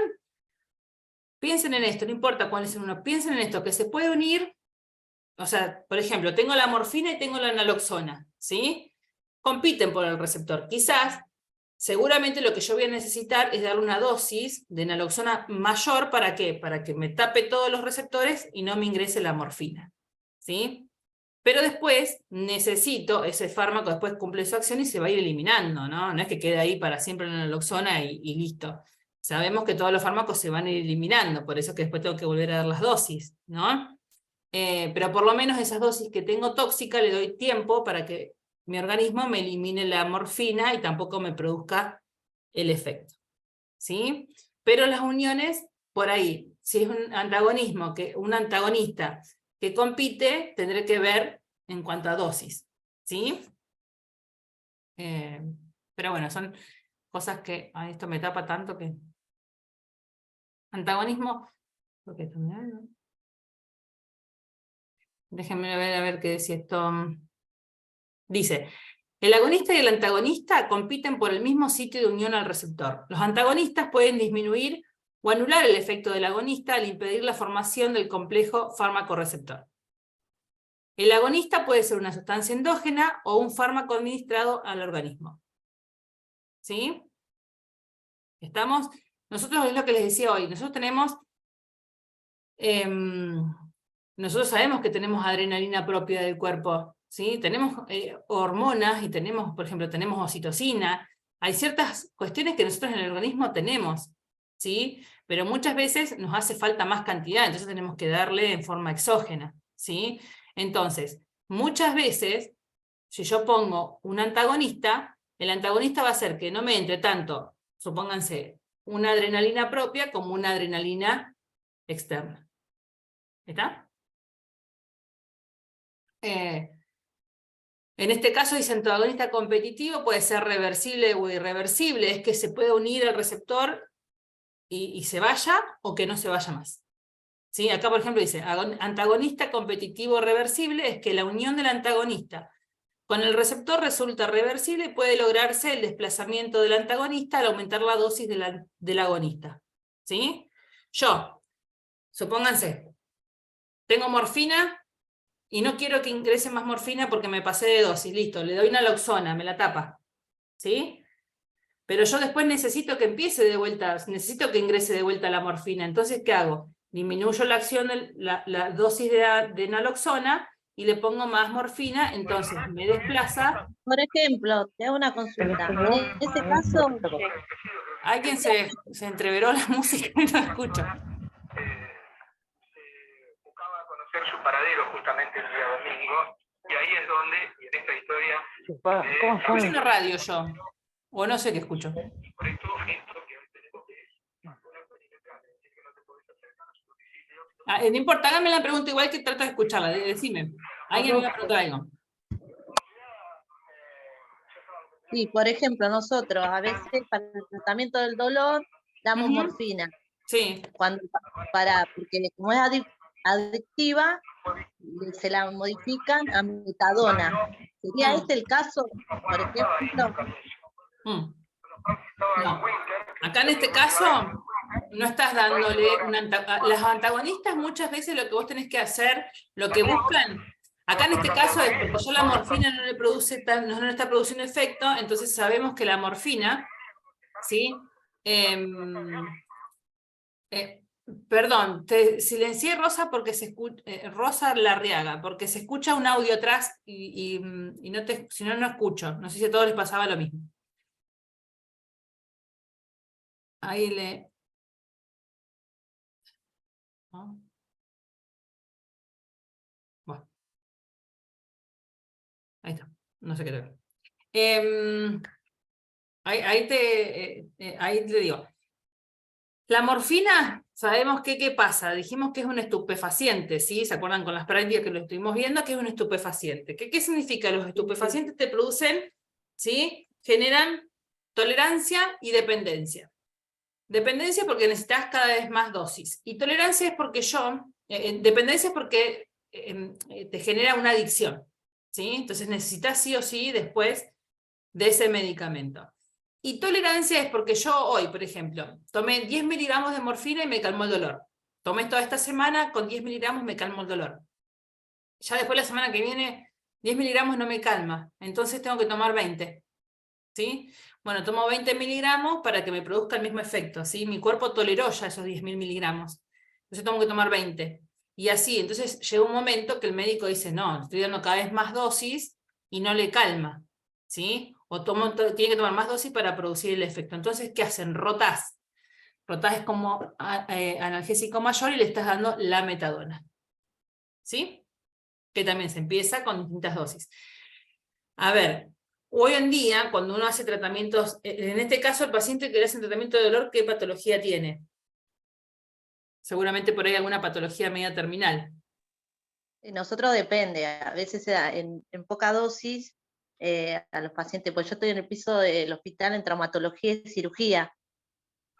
piensen en esto, no importa cuál es uno, piensen en esto, que se puede unir. O sea, por ejemplo, tengo la morfina y tengo la naloxona, ¿sí? Compiten por el receptor. Quizás, seguramente lo que yo voy a necesitar es darle una dosis de naloxona mayor, ¿para qué? Para que me tape todos los receptores y no me ingrese la morfina, ¿sí? Pero después necesito, ese fármaco después cumple su acción y se va a ir eliminando, ¿no? No es que quede ahí para siempre en la naloxona y listo. Sabemos que todos los fármacos se van a ir eliminando, por eso que después tengo que volver a dar las dosis, ¿no? Pero por lo menos esas dosis que tengo tóxica le doy tiempo para que mi organismo me elimine la morfina y tampoco me produzca el efecto, ¿sí? Pero las uniones, por ahí, si es un antagonista que compite, tendré que ver en cuanto a dosis, ¿sí? Pero bueno, son cosas que, esto me tapa tanto que... Antagonismo, porque esto me da, ¿no? Déjenme ver a ver qué decía esto. Dice, el agonista y el antagonista compiten por el mismo sitio de unión al receptor. Los antagonistas pueden disminuir o anular el efecto del agonista al impedir la formación del complejo fármaco-receptor. El agonista puede ser una sustancia endógena o un fármaco administrado al organismo. ¿Sí? ¿Estamos? Nosotros, es lo que les decía hoy, nosotros tenemos... nosotros sabemos que tenemos adrenalina propia del cuerpo, ¿sí? Tenemos hormonas y tenemos, por ejemplo, tenemos oxitocina. Hay ciertas cuestiones que nosotros en el organismo tenemos, ¿sí? Pero muchas veces nos hace falta más cantidad, entonces tenemos que darle en forma exógena, ¿sí? Entonces, muchas veces, si yo pongo un antagonista, el antagonista va a hacer que no me entre tanto, supónganse, una adrenalina propia como una adrenalina externa. ¿Está? En este caso dice antagonista competitivo, puede ser reversible o irreversible, es que se puede unir al receptor y se vaya o que no se vaya más. ¿Sí? Acá por ejemplo dice, antagonista competitivo reversible es que la unión del antagonista con el receptor resulta reversible y puede lograrse el desplazamiento del antagonista al aumentar la dosis del agonista. ¿Sí? Yo, supónganse, tengo morfina y no quiero que ingrese más morfina porque me pasé de dosis, listo, le doy naloxona, me la tapa, ¿sí? Pero yo después necesito que empiece de vuelta, necesito que ingrese de vuelta la morfina, entonces ¿qué hago? Disminuyo la acción, la dosis de naloxona y le pongo más morfina, entonces me desplaza. Por ejemplo, te hago una consulta. En ese caso... Alguien se entreveró la música y no escucho. Conocer su paradero justamente el día domingo, y ahí es donde, y en esta historia... Escucho una radio yo, o no sé qué escucho. No importa, háganme la pregunta igual que trato de escucharla, decime. Alguien me va a preguntar algo. Sí, por ejemplo, nosotros a veces para el tratamiento del dolor damos morfina. Sí. Porque como es adictiva, se la modifican a metadona. ¿Sería este el caso, por ejemplo? No. Acá en este caso no estás dándole las antagonistas muchas veces lo que vos tenés que hacer, lo que buscan, acá en este caso es porque ya la morfina no le está produciendo efecto, entonces sabemos que la morfina, ¿sí? Perdón, te silencié Rosa porque se escucha, Rosa Larriaga, porque se escucha un audio atrás y no si no, no escucho. No sé si a todos les pasaba lo mismo. Ahí ¿no? Bueno. Ahí está. No sé qué te veo. Ahí te digo. La morfina, sabemos que qué pasa. Dijimos que es un estupefaciente, ¿sí? ¿Se acuerdan con las prácticas que lo estuvimos viendo? Que es un estupefaciente. ¿Qué significa? Los estupefacientes te producen, ¿sí? Generan tolerancia y dependencia. Dependencia porque necesitas cada vez más dosis. Y tolerancia es porque dependencia es porque te genera una adicción, ¿sí? Entonces necesitas sí o sí después de ese medicamento. Y tolerancia es porque yo hoy, por ejemplo, tomé 10 miligramos de morfina y me calmó el dolor. Tomé toda esta semana, con 10 miligramos me calmó el dolor. Ya después la semana que viene, 10 miligramos no me calma, entonces tengo que tomar 20. ¿Sí? Bueno, tomo 20 miligramos para que me produzca el mismo efecto, ¿sí? Mi cuerpo toleró ya esos 10.000 miligramos. Entonces tengo que tomar 20. Y así, entonces llega un momento que el médico dice, no, estoy dando cada vez más dosis y no le calma, ¿sí? O tiene que tomar más dosis para producir el efecto. Entonces, ¿qué hacen? Rotás. Rotás es como analgésico mayor y le estás dando la metadona, ¿sí? Que también se empieza con distintas dosis. A ver, hoy en día, cuando uno hace tratamientos, en este caso el paciente que le hacen tratamiento de dolor, ¿qué patología tiene? Seguramente por ahí alguna patología media terminal. Nosotros depende, a veces en poca dosis a los pacientes, pues yo estoy en el piso del hospital en traumatología y cirugía,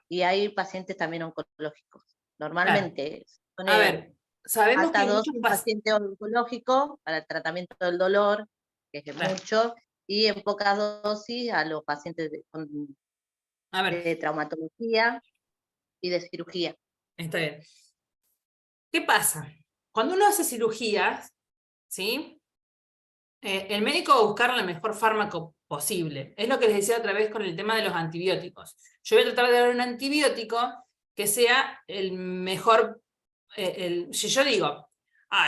y hay pacientes también oncológicos. Normalmente, claro. A ver, sabemos alta que dosis muchos paciente oncológico para el tratamiento del dolor, que es mucho, y en pocas dosis a los pacientes de traumatología y de cirugía. Está bien. ¿Qué pasa? Cuando uno hace cirugías, ¿sí? El médico va a buscar el mejor fármaco posible. Es lo que les decía otra vez con el tema de los antibióticos. Yo voy a tratar de dar un antibiótico que sea el mejor. Si yo digo,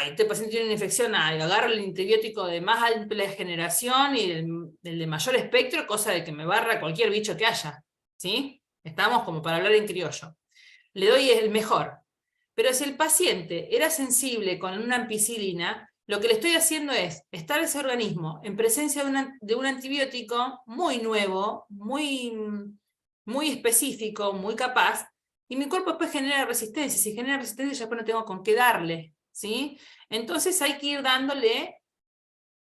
este paciente tiene una infección, agarro el antibiótico de más amplia generación y el de mayor espectro, cosa de que me barra cualquier bicho que haya, ¿sí? Estamos como para hablar en criollo. Le doy el mejor. Pero si el paciente era sensible con una ampicilina, lo que le estoy haciendo es estar ese organismo en presencia de un antibiótico muy nuevo, muy específico, muy capaz, y mi cuerpo después genera resistencia. Si genera resistencia, ya después no tengo con qué darle, ¿sí? Entonces hay que ir dándole,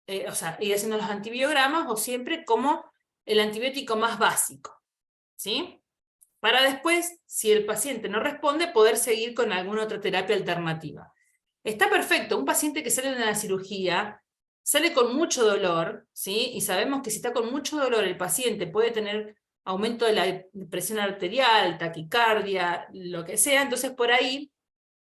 ir haciendo los antibiogramas, o siempre como el antibiótico más básico, ¿sí? Para después, si el paciente no responde, poder seguir con alguna otra terapia alternativa. Está perfecto, un paciente que sale de la cirugía, sale con mucho dolor, ¿sí? Y sabemos que si está con mucho dolor el paciente puede tener aumento de la presión arterial, taquicardia, lo que sea, entonces por ahí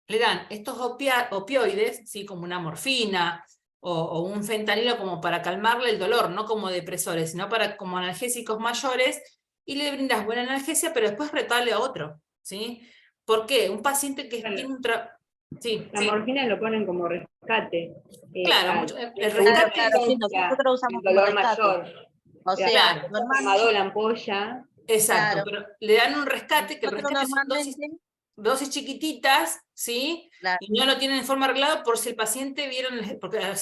le dan estos opioides, ¿sí? Como una morfina o un fentanilo como para calmarle el dolor, no como depresores, sino como analgésicos mayores, y le brindas buena analgesia, pero después retale a otro, ¿sí? ¿Por qué? Un paciente que tiene un La morfina lo ponen como rescate. Claro, el rescate sí, nosotros usamos el dolor como rescate. mayor. O sea, normalmente la ampolla. Exacto, claro, pero le dan un rescate, que el rescate son normalmente dosis chiquititas, ¿sí? Claro. Y no lo tienen en forma arreglada por si el paciente vieron, porque hay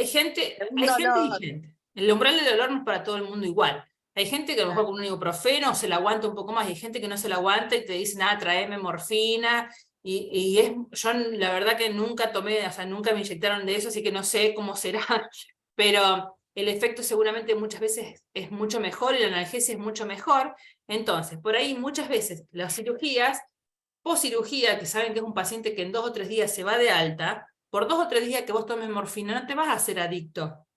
gente y gente. El umbral del dolor no es para todo el mundo igual. Hay gente que a lo mejor con un ibuprofeno se la aguanta un poco más, y hay gente que no se la aguanta y te dice, tráeme morfina, yo la verdad que nunca tomé, nunca me inyectaron de eso, así que no sé cómo será, pero el efecto seguramente muchas veces es mucho mejor y la analgesia es mucho mejor. Entonces, por ahí muchas veces las cirugías, poscirugía, que saben que es un paciente que en 2 o 3 días se va de alta, por 2 o 3 días que vos tomes morfina no te vas a hacer adicto,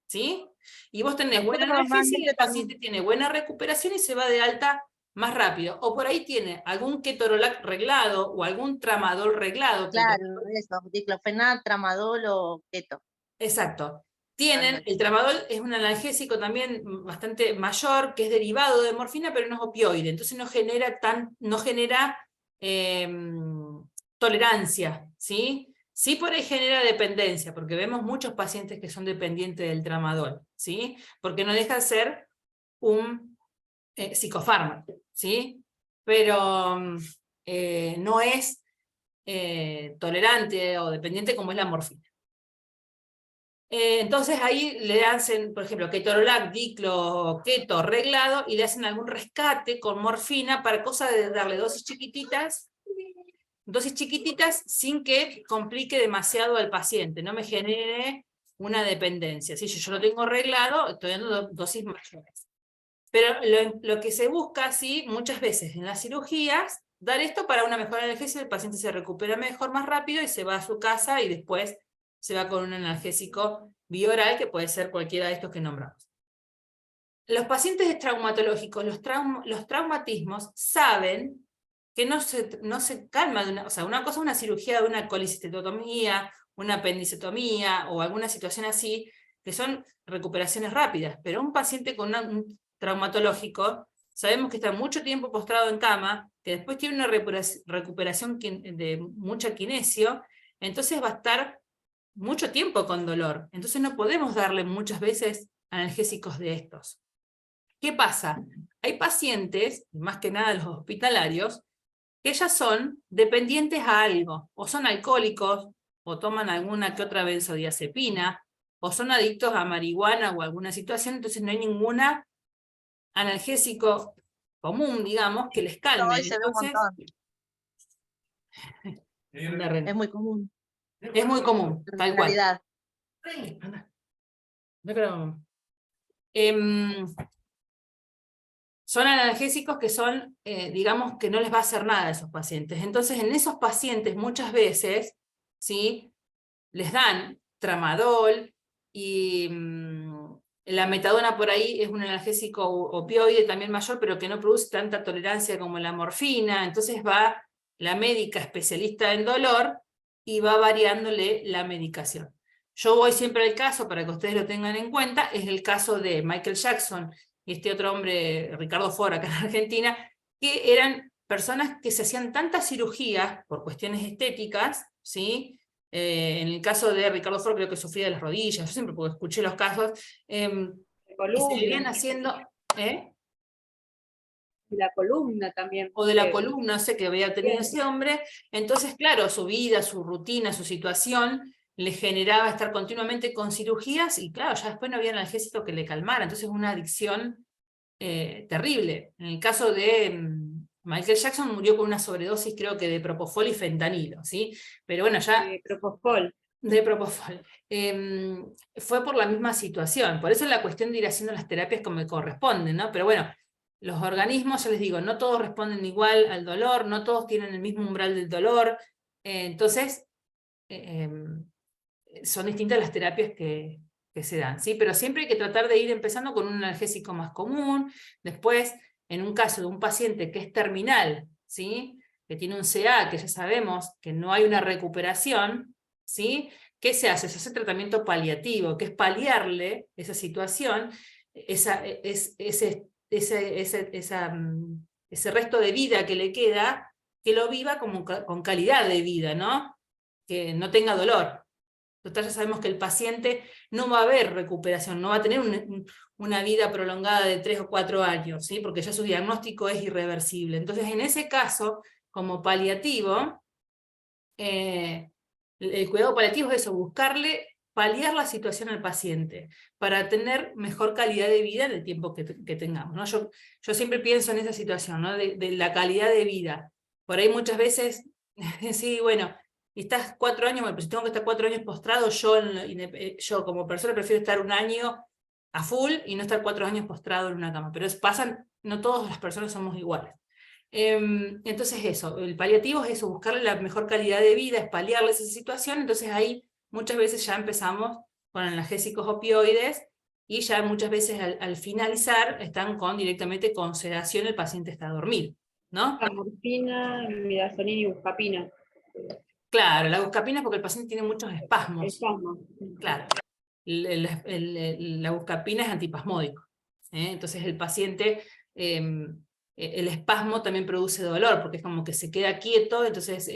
¿sí? Y vos tenés buena analgesia y el paciente tiene buena recuperación y se va de alta más rápido. O por ahí tiene algún ketorolac reglado o algún tramadol reglado. Claro, eso, diclofenac, tramadol o keto. Exacto. El tramadol es un analgésico también bastante mayor, que es derivado de morfina, pero no es opioide, entonces no genera tolerancia, ¿sí? Sí por ahí genera dependencia, porque vemos muchos pacientes que son dependientes del tramadol, ¿sí? Porque no deja de ser un psicofármaco, ¿sí? Pero no es tolerante o dependiente como es la morfina. Entonces ahí le hacen, por ejemplo, ketorolac, diclo, keto, reglado, y le hacen algún rescate con morfina para cosa de darle dosis chiquititas sin que complique demasiado al paciente, no me genere una dependencia. Si yo lo tengo reglado, estoy dando dosis mayores. Pero lo que se busca, sí, muchas veces en las cirugías, dar esto para una mejor analgesia, el paciente se recupera mejor, más rápido, y se va a su casa y después se va con un analgésico bioral, que puede ser cualquiera de estos que nombramos. Los pacientes traumatológicos, los traumatismos, saben que no se calma de una cosa es una cirugía de una colicistectomía, una apendicectomía o alguna situación así, que son recuperaciones rápidas, pero un paciente con un traumatológico sabemos que está mucho tiempo postrado en cama, que después tiene una recuperación de mucha kinesio, entonces va a estar mucho tiempo con dolor. Entonces no podemos darle muchas veces analgésicos de estos. ¿Qué pasa? Hay pacientes, más que nada los hospitalarios, que ya son dependientes a algo, o son alcohólicos, o toman alguna que otra benzodiazepina, o son adictos a marihuana o alguna situación, entonces no hay ninguna analgésico común, digamos, que les calme. Hoy se ve un montón. Es muy común. Es muy común, tal cual. Realidad. Son analgésicos que son, digamos, que no les va a hacer nada a esos pacientes. Entonces, en esos pacientes muchas veces, ¿sí?, les dan tramadol y la metadona por ahí es un analgésico opioide también mayor, pero que no produce tanta tolerancia como la morfina. Entonces va la médica especialista en dolor y va variándole la medicación. Yo voy siempre al caso, para que ustedes lo tengan en cuenta, es el caso de Michael Jackson y este otro hombre, Ricardo Ford, acá en Argentina, que eran personas que se hacían tantas cirugías por cuestiones estéticas, ¿sí? En el caso de Ricardo Ford creo que sufría de las rodillas, yo siempre porque escuché los casos, y se vivían haciendo... La columna también. O de la columna, no sé, que había tenido ese hombre. Entonces, claro, su vida, su rutina, su situación, le generaba estar continuamente con cirugías, y claro, ya después no había analgésico que le calmara, entonces una adicción terrible. En el caso de Michael Jackson murió con una sobredosis, creo que de propofol y fentanilo, ¿sí? Pero bueno, ya... De propofol. De propofol. Fue por la misma situación, por eso es la cuestión de ir haciendo las terapias como corresponden, ¿no? Pero bueno, los organismos, ya les digo, no todos responden igual al dolor, no todos tienen el mismo umbral del dolor, entonces son distintas las terapias que se dan, ¿sí? Pero siempre hay que tratar de ir empezando con un analgésico más común. Después, en un caso de un paciente que es terminal, ¿sí?, que tiene un CA, que ya sabemos que no hay una recuperación, ¿sí?, ¿qué se hace? Se hace tratamiento paliativo, que es paliarle esa situación, ese resto de vida que le queda, que lo viva como con calidad de vida, ¿no? Que no tenga dolor. Total, ya sabemos que el paciente no va a haber recuperación, no va a tener una vida prolongada de 3 o 4 años, ¿sí? Porque ya su diagnóstico es irreversible. Entonces, en ese caso, como paliativo, el cuidado paliativo es eso, buscarle paliar la situación al paciente, para tener mejor calidad de vida en el tiempo que tengamos, ¿no? Yo siempre pienso en esa situación, ¿no?, de la calidad de vida. Por ahí muchas veces, sí, bueno, y estás 4 años, bueno, pero si tengo que estar 4 años postrado, yo como persona prefiero estar 1 año a full y no estar 4 años postrado en una cama, pero no todas las personas somos iguales. Entonces eso, el paliativo es eso, buscarle la mejor calidad de vida, es paliarle esa situación. Entonces ahí muchas veces ya empezamos con analgésicos opioides, y ya muchas veces al finalizar están directamente con sedación, el paciente está dormido, ¿no? La morfina, midazolam y buscapina. Claro, la buscapina porque el paciente tiene muchos espasmos. Espasmos. Claro. La buscapina es antipasmódico, entonces el paciente, el espasmo también produce dolor, porque es como que se queda quieto. Entonces,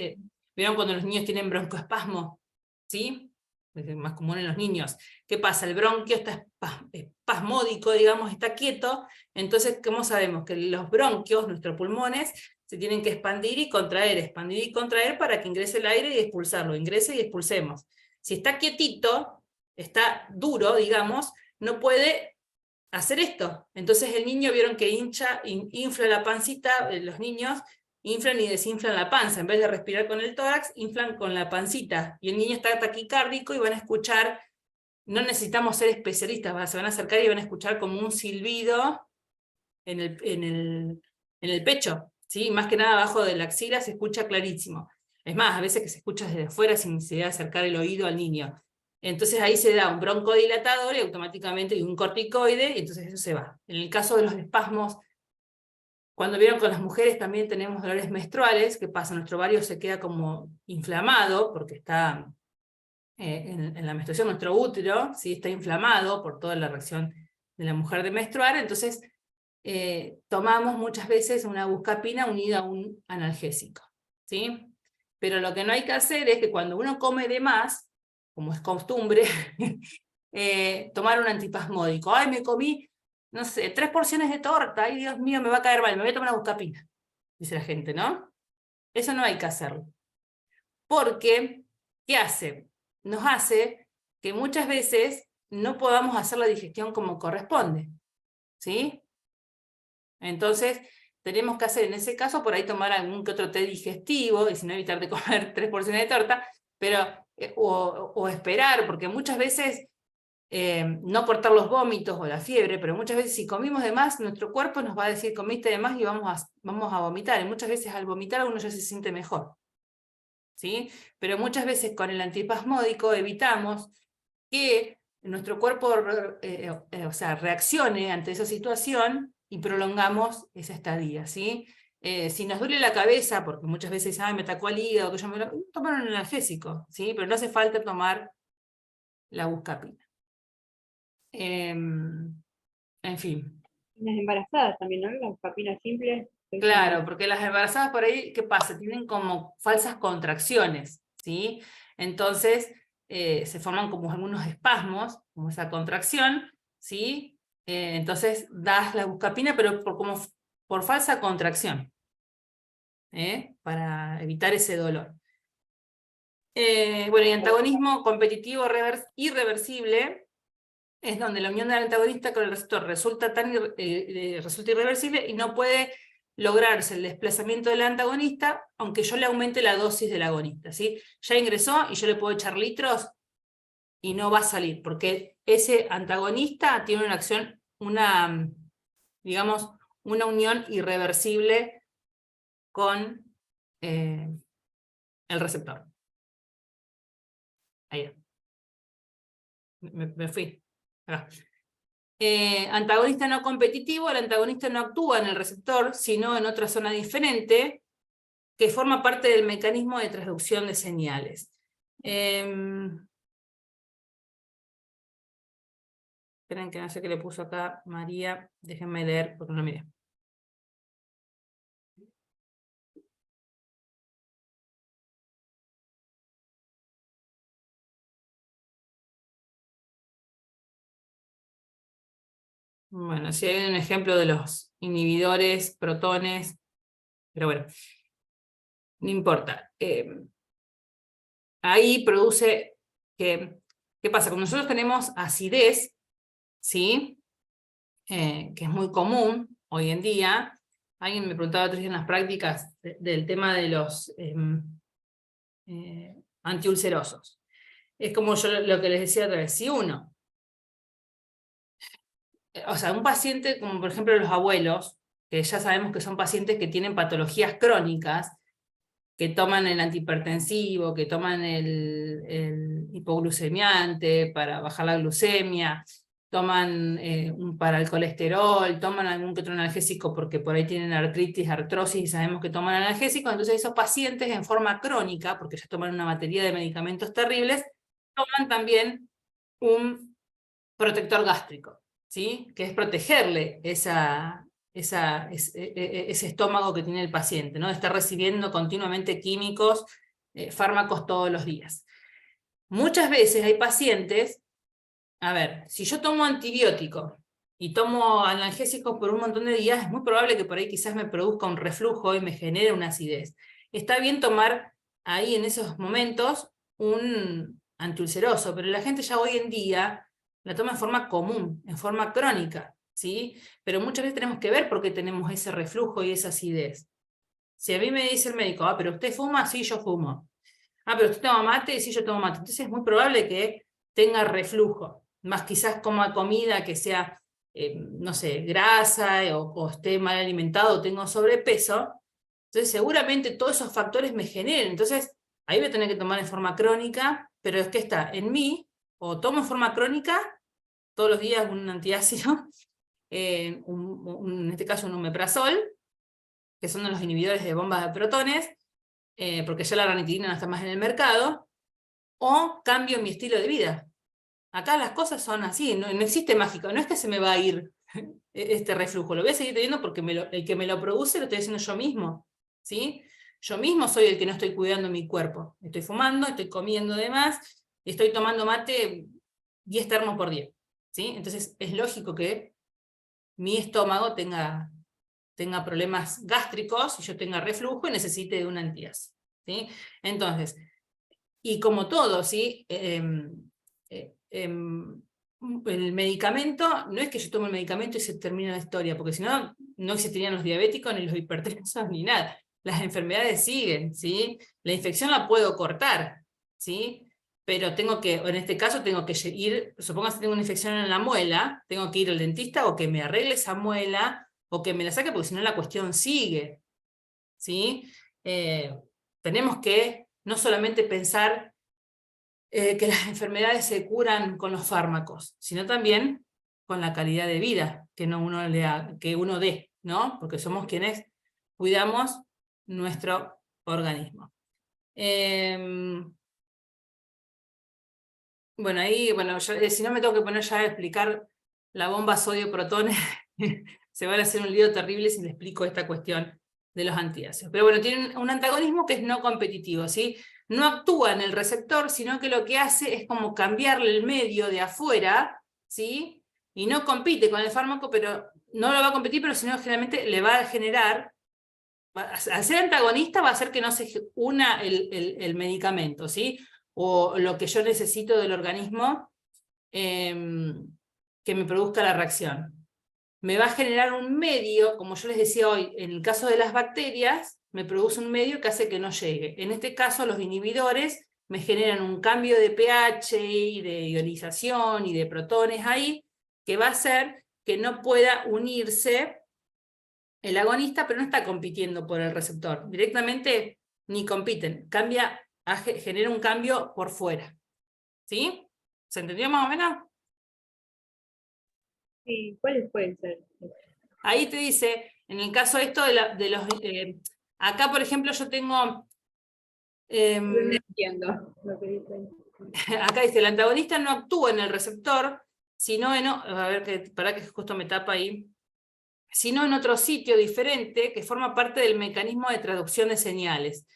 ¿vieron cuando los niños tienen broncoespasmo? ¿Sí? Es más común en los niños. ¿Qué pasa? El bronquio está espasmódico, digamos, está quieto. Entonces, ¿cómo sabemos? Que los bronquios, nuestros pulmones, se tienen que expandir y contraer para que ingrese el aire y expulsarlo, ingrese y expulsemos. Si está quietito, está duro, digamos, no puede hacer esto. Entonces el niño, vieron que infla la pancita, los niños inflan y desinflan la panza, en vez de respirar con el tórax, inflan con la pancita, y el niño está taquicárdico y van a escuchar, no necesitamos ser especialistas, se van a acercar y van a escuchar como un silbido en el pecho, ¿sí? Más que nada abajo de la axila se escucha clarísimo. Es más, a veces que se escucha desde afuera sin necesidad de acercar el oído al niño. Entonces ahí se da un broncodilatador y automáticamente un corticoide, y entonces eso se va. En el caso de los espasmos, cuando vieron con las mujeres también tenemos dolores menstruales, ¿qué pasa? Nuestro ovario se queda como inflamado, porque está en la menstruación, nuestro útero, ¿sí?, está inflamado por toda la reacción de la mujer de menstruar. Entonces tomamos muchas veces una buscapina unida a un analgésico, ¿sí? Pero lo que no hay que hacer es que cuando uno come de más, como es costumbre, tomar un antispasmódico. Ay, me comí, no sé, 3 porciones de torta, ay Dios mío, me va a caer mal, me voy a tomar una buscapina, dice la gente, ¿no? Eso no hay que hacerlo. Porque, ¿qué hace? Nos hace que muchas veces no podamos hacer la digestión como corresponde, ¿sí? Entonces, tenemos que hacer en ese caso, por ahí tomar algún que otro té digestivo, y si no evitar de comer 3 porciones de torta, pero, o esperar, porque muchas veces, no cortar los vómitos o la fiebre, pero muchas veces si comimos de más, nuestro cuerpo nos va a decir comiste de más y vamos a vomitar, y muchas veces al vomitar uno ya se siente mejor, ¿sí? Pero muchas veces con el antispasmódico evitamos que nuestro cuerpo o sea, reaccione ante esa situación y prolongamos esa estadía, ¿sí? Si nos duele la cabeza, porque muchas veces me atacó el hígado, que yo tomar un analgésico, ¿sí? Pero no hace falta tomar la buscapina. En fin. Las embarazadas también, ¿no? La buscapina simple. Claro, porque las embarazadas por ahí, ¿qué pasa? Tienen como falsas contracciones, ¿sí? Entonces, se forman como algunos espasmos, como esa contracción, ¿sí? Entonces das la buscapina, pero por falsa contracción, para evitar ese dolor. Bueno, y antagonismo competitivo irreversible es donde la unión del antagonista con el receptor resulta irreversible y no puede lograrse el desplazamiento del antagonista, aunque yo le aumente la dosis del agonista, ¿sí? Ya ingresó y yo le puedo echar litros y no va a salir, porque ese antagonista tiene una acción, digamos, una unión irreversible con el receptor. Ahí. Me fui. Acá. Antagonista no competitivo, el antagonista no actúa en el receptor, sino en otra zona diferente, que forma parte del mecanismo de transducción de señales. Esperen que no sé qué le puso acá María, déjenme leer porque no miré. Bueno, si hay un ejemplo de los inhibidores, protones, pero bueno, no importa. Ahí produce que, ¿qué pasa? Cuando nosotros tenemos acidez, ¿sí? Que es muy común hoy en día, alguien me preguntaba otro día en las prácticas del tema de los antiulcerosos. Es como yo lo que les decía otra vez, si uno, o sea, un paciente como por ejemplo los abuelos, que ya sabemos que son pacientes que tienen patologías crónicas, que toman el antihipertensivo, que toman el hipoglucemiante para bajar la glucemia, toman para el colesterol, toman algún que otro analgésico porque por ahí tienen artritis, artrosis y sabemos que toman analgésicos, entonces esos pacientes en forma crónica, porque ya toman una batería de medicamentos terribles, toman también un protector gástrico, ¿sí? Que es protegerle ese estómago que tiene el paciente, ¿no? Está recibiendo continuamente químicos, fármacos todos los días. Muchas veces hay pacientes, a ver, si yo tomo antibiótico y tomo analgésicos por un montón de días, es muy probable que por ahí quizás me produzca un reflujo y me genere una acidez. Está bien tomar ahí en esos momentos un antiulceroso, pero la gente ya hoy en día la toma en forma común, en forma crónica, ¿sí? Pero muchas veces tenemos que ver por qué tenemos ese reflujo y esa acidez. Si a mí me dice el médico, pero ¿usted fuma? Sí, yo fumo. Pero ¿usted toma mate? Sí, yo tomo mate. Entonces es muy probable que tenga reflujo, más quizás coma comida que sea, no sé, grasa o esté mal alimentado o tengo sobrepeso. Entonces seguramente todos esos factores me generen. Entonces ahí voy a tener que tomar en forma crónica, pero es que está en mí, o tomo en forma crónica, todos los días un antiácido, en este caso un omeprazol, que son los inhibidores de bombas de protones, porque ya la ranitidina no está más en el mercado, o cambio mi estilo de vida. Acá las cosas son así, no existe mágico, no es que se me va a ir este reflujo. Lo voy a seguir teniendo porque el que me lo produce lo estoy haciendo yo mismo, ¿sí? Yo mismo soy el que no estoy cuidando mi cuerpo. Estoy fumando, estoy comiendo de más, estoy tomando mate 10 termos por día, ¿sí? Entonces es lógico que mi estómago tenga problemas gástricos, y yo tenga reflujo y necesite de una antiácido, ¿sí? Entonces, y como todo, ¿sí? El medicamento, no es que yo tome el medicamento y se termina la historia, porque si no, no existirían los diabéticos, ni los hipertensos, ni nada. Las enfermedades siguen, ¿sí? La infección la puedo cortar, ¿sí? Pero tengo que, en este caso tengo que ir, supongamos que tengo una infección en la muela, tengo que ir al dentista o que me arregle esa muela, o que me la saque, porque si no la cuestión sigue, ¿sí? Tenemos que no solamente pensar que las enfermedades se curan con los fármacos, sino también con la calidad de vida que uno dé, ¿no? Porque somos quienes cuidamos nuestro organismo. Bueno, ahí, si no me tengo que poner ya a explicar la bomba sodio-protones, se van a hacer un lío terrible si le explico esta cuestión de los antiácidos. Pero bueno, tienen un antagonismo que es no competitivo, ¿sí? No actúa en el receptor, sino que lo que hace es como cambiarle el medio de afuera, ¿sí? Y no compite con el fármaco, pero no lo va a competir, pero sino generalmente le va a generar, al ser antagonista va a hacer que no se una el medicamento, ¿sí? O lo que yo necesito del organismo que me produzca la reacción. Me va a generar un medio, como yo les decía hoy, en el caso de las bacterias, me produce un medio que hace que no llegue. En este caso, los inhibidores me generan un cambio de pH y de ionización y de protones ahí, que va a hacer que no pueda unirse el agonista, pero no está compitiendo por el receptor. Directamente ni compiten, genera un cambio por fuera. ¿Sí? ¿Se entendió más o menos? Sí, ¿cuáles pueden ser? Ahí te dice, en el caso esto de los... acá, por ejemplo, yo tengo... No entiendo lo que dicen. Acá dice, el antagonista no actúa en el receptor, sino en... A ver, para que justo me tapa ahí. Sino en otro sitio diferente que forma parte del mecanismo de traducción de señales.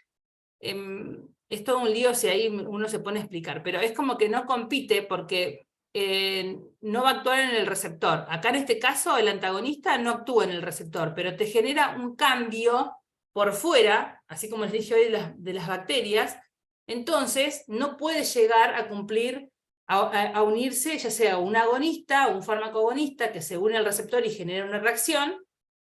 Es todo un lío si ahí uno se pone a explicar, pero es como que no compite porque no va a actuar en el receptor. Acá en este caso el antagonista no actúa en el receptor, pero te genera un cambio por fuera, así como les dije hoy de las bacterias, entonces no puede llegar a cumplir, a unirse ya sea un agonista o un fármaco agonista que se une al receptor y genera una reacción,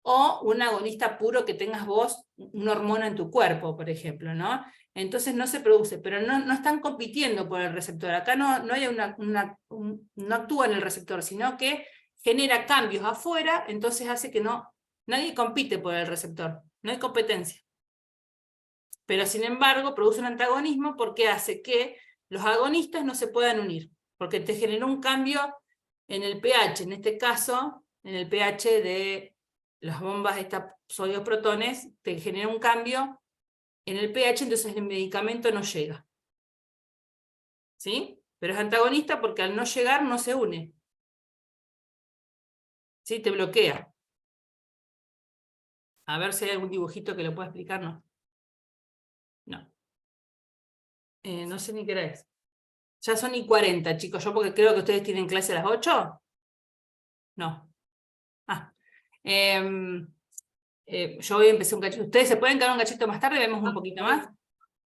o un agonista puro que tengas vos, una hormona en tu cuerpo, por ejemplo, ¿no? Entonces no se produce, pero no están compitiendo por el receptor. Acá no hay no actúa en el receptor, sino que genera cambios afuera, entonces hace que nadie compite por el receptor, no hay competencia. Pero sin embargo produce un antagonismo porque hace que los agonistas no se puedan unir, porque te generó un cambio en el pH, en este caso, en el pH de las bombas sodio-protones, te genera un cambio en el pH, entonces el medicamento no llega. ¿Sí? Pero es antagonista porque al no llegar no se une. ¿Sí? Te bloquea. A ver si hay algún dibujito que lo pueda explicar, ¿no? No. No sé ni qué hora es. Ya son y 40, chicos. Yo porque creo que ustedes tienen clase a las 8. No. Yo hoy empecé un cachito. ¿Ustedes se pueden quedar un cachito más tarde? ¿Vemos un poquito más?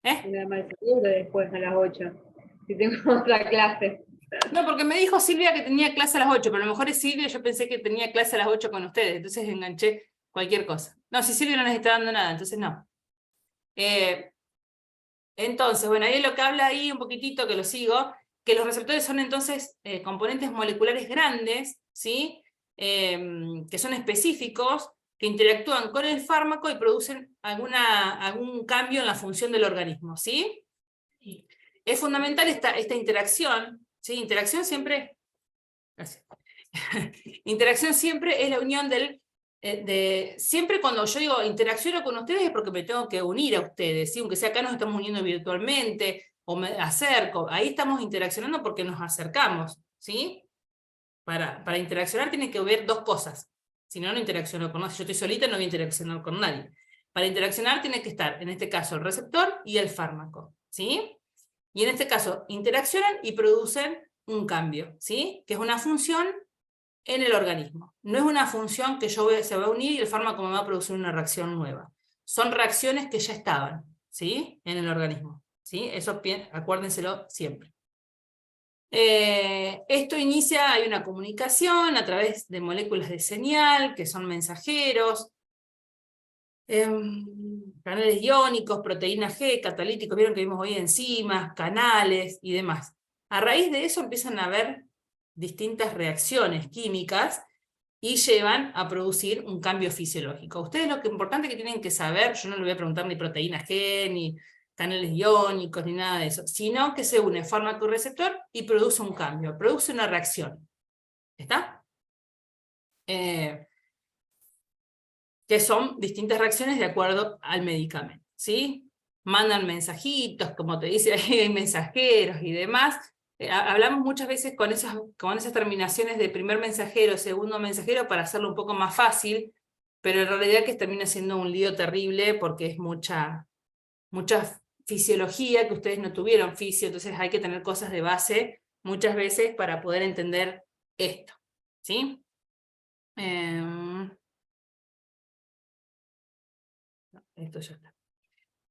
Nada más después a las 8. Si tengo otra clase. No, porque me dijo Silvia que tenía clase a las 8, pero a lo mejor es Silvia, yo pensé que tenía clase a las 8 con ustedes, entonces enganché cualquier cosa. No, si Silvia no les está dando nada, entonces no. Entonces, bueno, ahí lo que habla ahí un poquitito, que lo sigo, que los receptores son entonces componentes moleculares grandes, ¿sí? Que son específicos, que interactúan con el fármaco y producen algún cambio en la función del organismo, ¿sí? Es fundamental esta interacción, ¿sí? Interacción siempre... Gracias. Interacción siempre es la unión siempre cuando yo digo interacciono con ustedes es porque me tengo que unir a ustedes, ¿sí? Aunque sea acá nos estamos uniendo virtualmente, o me acerco, ahí estamos interaccionando porque nos acercamos, ¿sí? para interaccionar tiene que haber dos cosas. Si no, no interacciono con nadie. Si yo estoy solita, no voy a interaccionar con nadie. Para interaccionar tiene que estar, en este caso, el receptor y el fármaco, ¿sí? Y en este caso, interaccionan y producen un cambio, ¿sí? Que es una función en el organismo. No es una función que se va a unir y el fármaco me va a producir una reacción nueva. Son reacciones que ya estaban, ¿sí? En el organismo, ¿sí? Eso acuérdenselo siempre. Esto inicia, hay una comunicación a través de moléculas de señal, que son mensajeros, canales iónicos, proteínas G, catalíticos, vieron que vimos hoy enzimas, canales y demás. A raíz de eso empiezan a haber distintas reacciones químicas y llevan a producir un cambio fisiológico. Ustedes lo que importante que tienen que saber, yo no les voy a preguntar ni proteínas G, ni canales iónicos, ni nada de eso, sino que se une fármaco y receptor y produce un cambio, produce una reacción. ¿Está? Que son distintas reacciones de acuerdo al medicamento, ¿sí? Mandan mensajitos, como te dice, hay mensajeros y demás. Hablamos muchas veces con esas terminaciones de primer mensajero, segundo mensajero, para hacerlo un poco más fácil, pero en realidad que termina siendo un lío terrible porque es mucha fisiología que ustedes no tuvieron fisio, entonces hay que tener cosas de base muchas veces para poder entender esto, ¿sí? Esto ya está.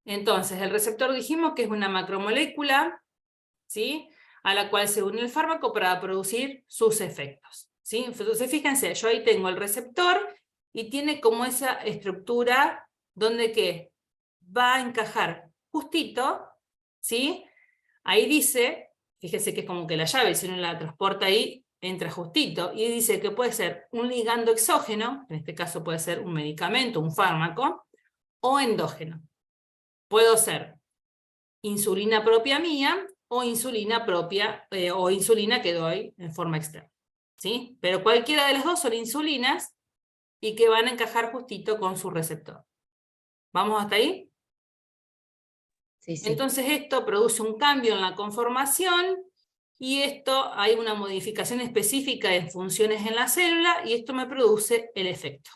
Entonces, el receptor dijimos que es una macromolécula, ¿sí? A la cual se une el fármaco para producir sus efectos, ¿sí? Entonces, fíjense, yo ahí tengo el receptor y tiene como esa estructura donde ¿qué? Va a encajar justito, ¿sí? Ahí dice, fíjense que es como que la llave, si uno la transporta ahí, entra justito, y dice que puede ser un ligando exógeno, en este caso puede ser un medicamento, un fármaco, o endógeno. Puedo ser insulina propia mía, o insulina propia, o insulina que doy en forma externa, ¿sí? Pero cualquiera de las dos son insulinas, y que van a encajar justito con su receptor. ¿Vamos hasta ahí? Sí, sí. Entonces esto produce un cambio en la conformación, y esto hay una modificación específica en funciones en la célula, y esto me produce el efecto.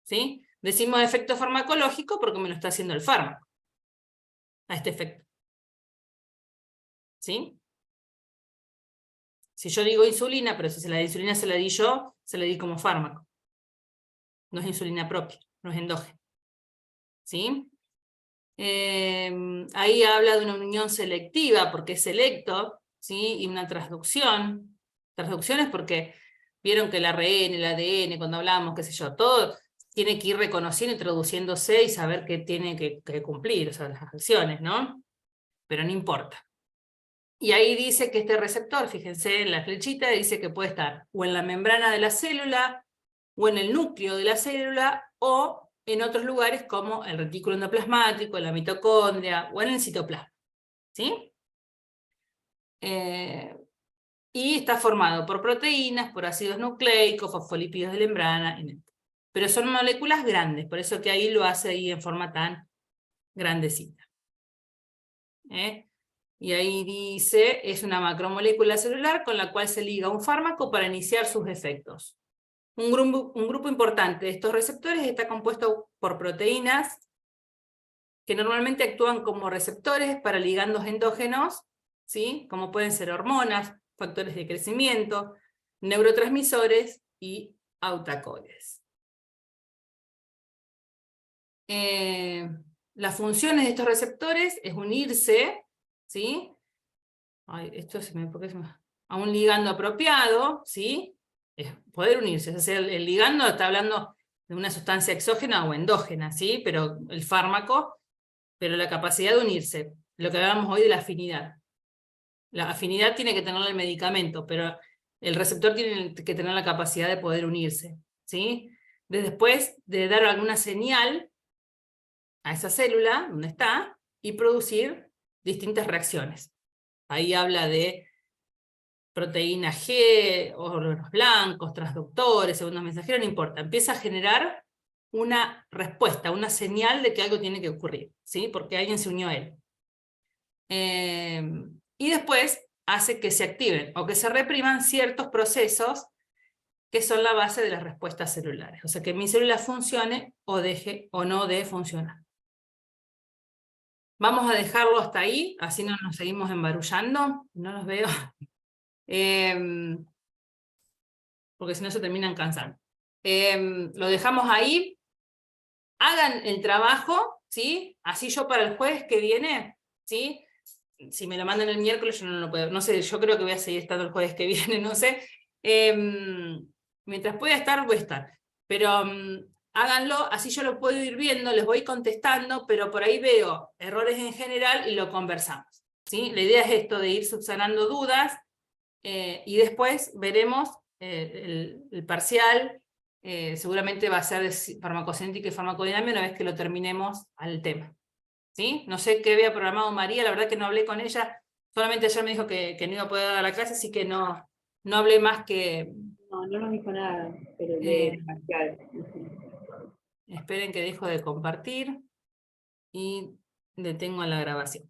¿Sí? Decimos efecto farmacológico porque me lo está haciendo el fármaco, a este efecto. ¿Sí? Si yo digo insulina, pero si la insulina se la di yo, se la di como fármaco. No es insulina propia, no es endógeno. ¿Sí? Ahí habla de una unión selectiva, porque es selecto, ¿sí? Y una transducción. Transducción es porque vieron que el ARN, el ADN, cuando hablamos, qué sé yo, todo tiene que ir reconociendo y traduciéndose y saber qué tiene que cumplir, o sea, las acciones, ¿no? Pero no importa. Y ahí dice que este receptor, fíjense en la flechita, dice que puede estar o en la membrana de la célula, o en el núcleo de la célula, o en otros lugares como el retículo endoplasmático, la mitocondria, o en el citoplasma. ¿Sí? Y está formado por proteínas, por ácidos nucleicos, fosfolípidos de membrana, pero son moléculas grandes, por eso que ahí lo hace ahí en forma tan grandecita. Y ahí dice, es una macromolécula celular con la cual se liga un fármaco para iniciar sus efectos. Un grupo importante de estos receptores está compuesto por proteínas que normalmente actúan como receptores para ligandos endógenos, ¿sí? Como pueden ser hormonas, factores de crecimiento, neurotransmisores y autacoles. Las funciones de estos receptores es unirse, ¿sí? Ay, esto se me, a un ligando apropiado, ¿sí? Es poder unirse, es decir, el ligando está hablando de una sustancia exógena o endógena, ¿sí? Pero el fármaco, pero la capacidad de unirse, lo que hablábamos hoy de la afinidad. La afinidad tiene que tener el medicamento, pero el receptor tiene que tener la capacidad de poder unirse, ¿sí? Después de dar alguna señal a esa célula, donde está, y producir distintas reacciones. Ahí habla de proteína G, óvulos blancos, transductores, segundos mensajeros, no importa. Empieza a generar una respuesta, una señal de que algo tiene que ocurrir, ¿sí? Porque alguien se unió a él. Y después hace que se activen o que se repriman ciertos procesos que son la base de las respuestas celulares. O sea, que mi célula funcione o deje o no de funcionar. Vamos a dejarlo hasta ahí, así no nos seguimos embarullando. No los veo. Porque si no se terminan cansando. Lo dejamos ahí. Hagan el trabajo, ¿sí? Así yo para el jueves que viene, ¿sí? Si me lo mandan el miércoles, yo no lo puedo. No sé, yo creo que voy a seguir estando el jueves que viene, no sé. Mientras pueda estar, voy a estar. Pero háganlo, así yo lo puedo ir viendo, les voy contestando, pero por ahí veo errores en general y lo conversamos, ¿sí? La idea es esto de ir subsanando dudas y después veremos el parcial, seguramente va a ser de farmacocinética y farmacodinámica una vez que lo terminemos al tema. ¿Sí? No sé qué había programado María, la verdad que no hablé con ella, solamente ayer me dijo que no iba a poder dar la clase, así que no hablé más que... No, no nos dijo nada, pero de parcial. Esperen que dejo de compartir y detengo la grabación.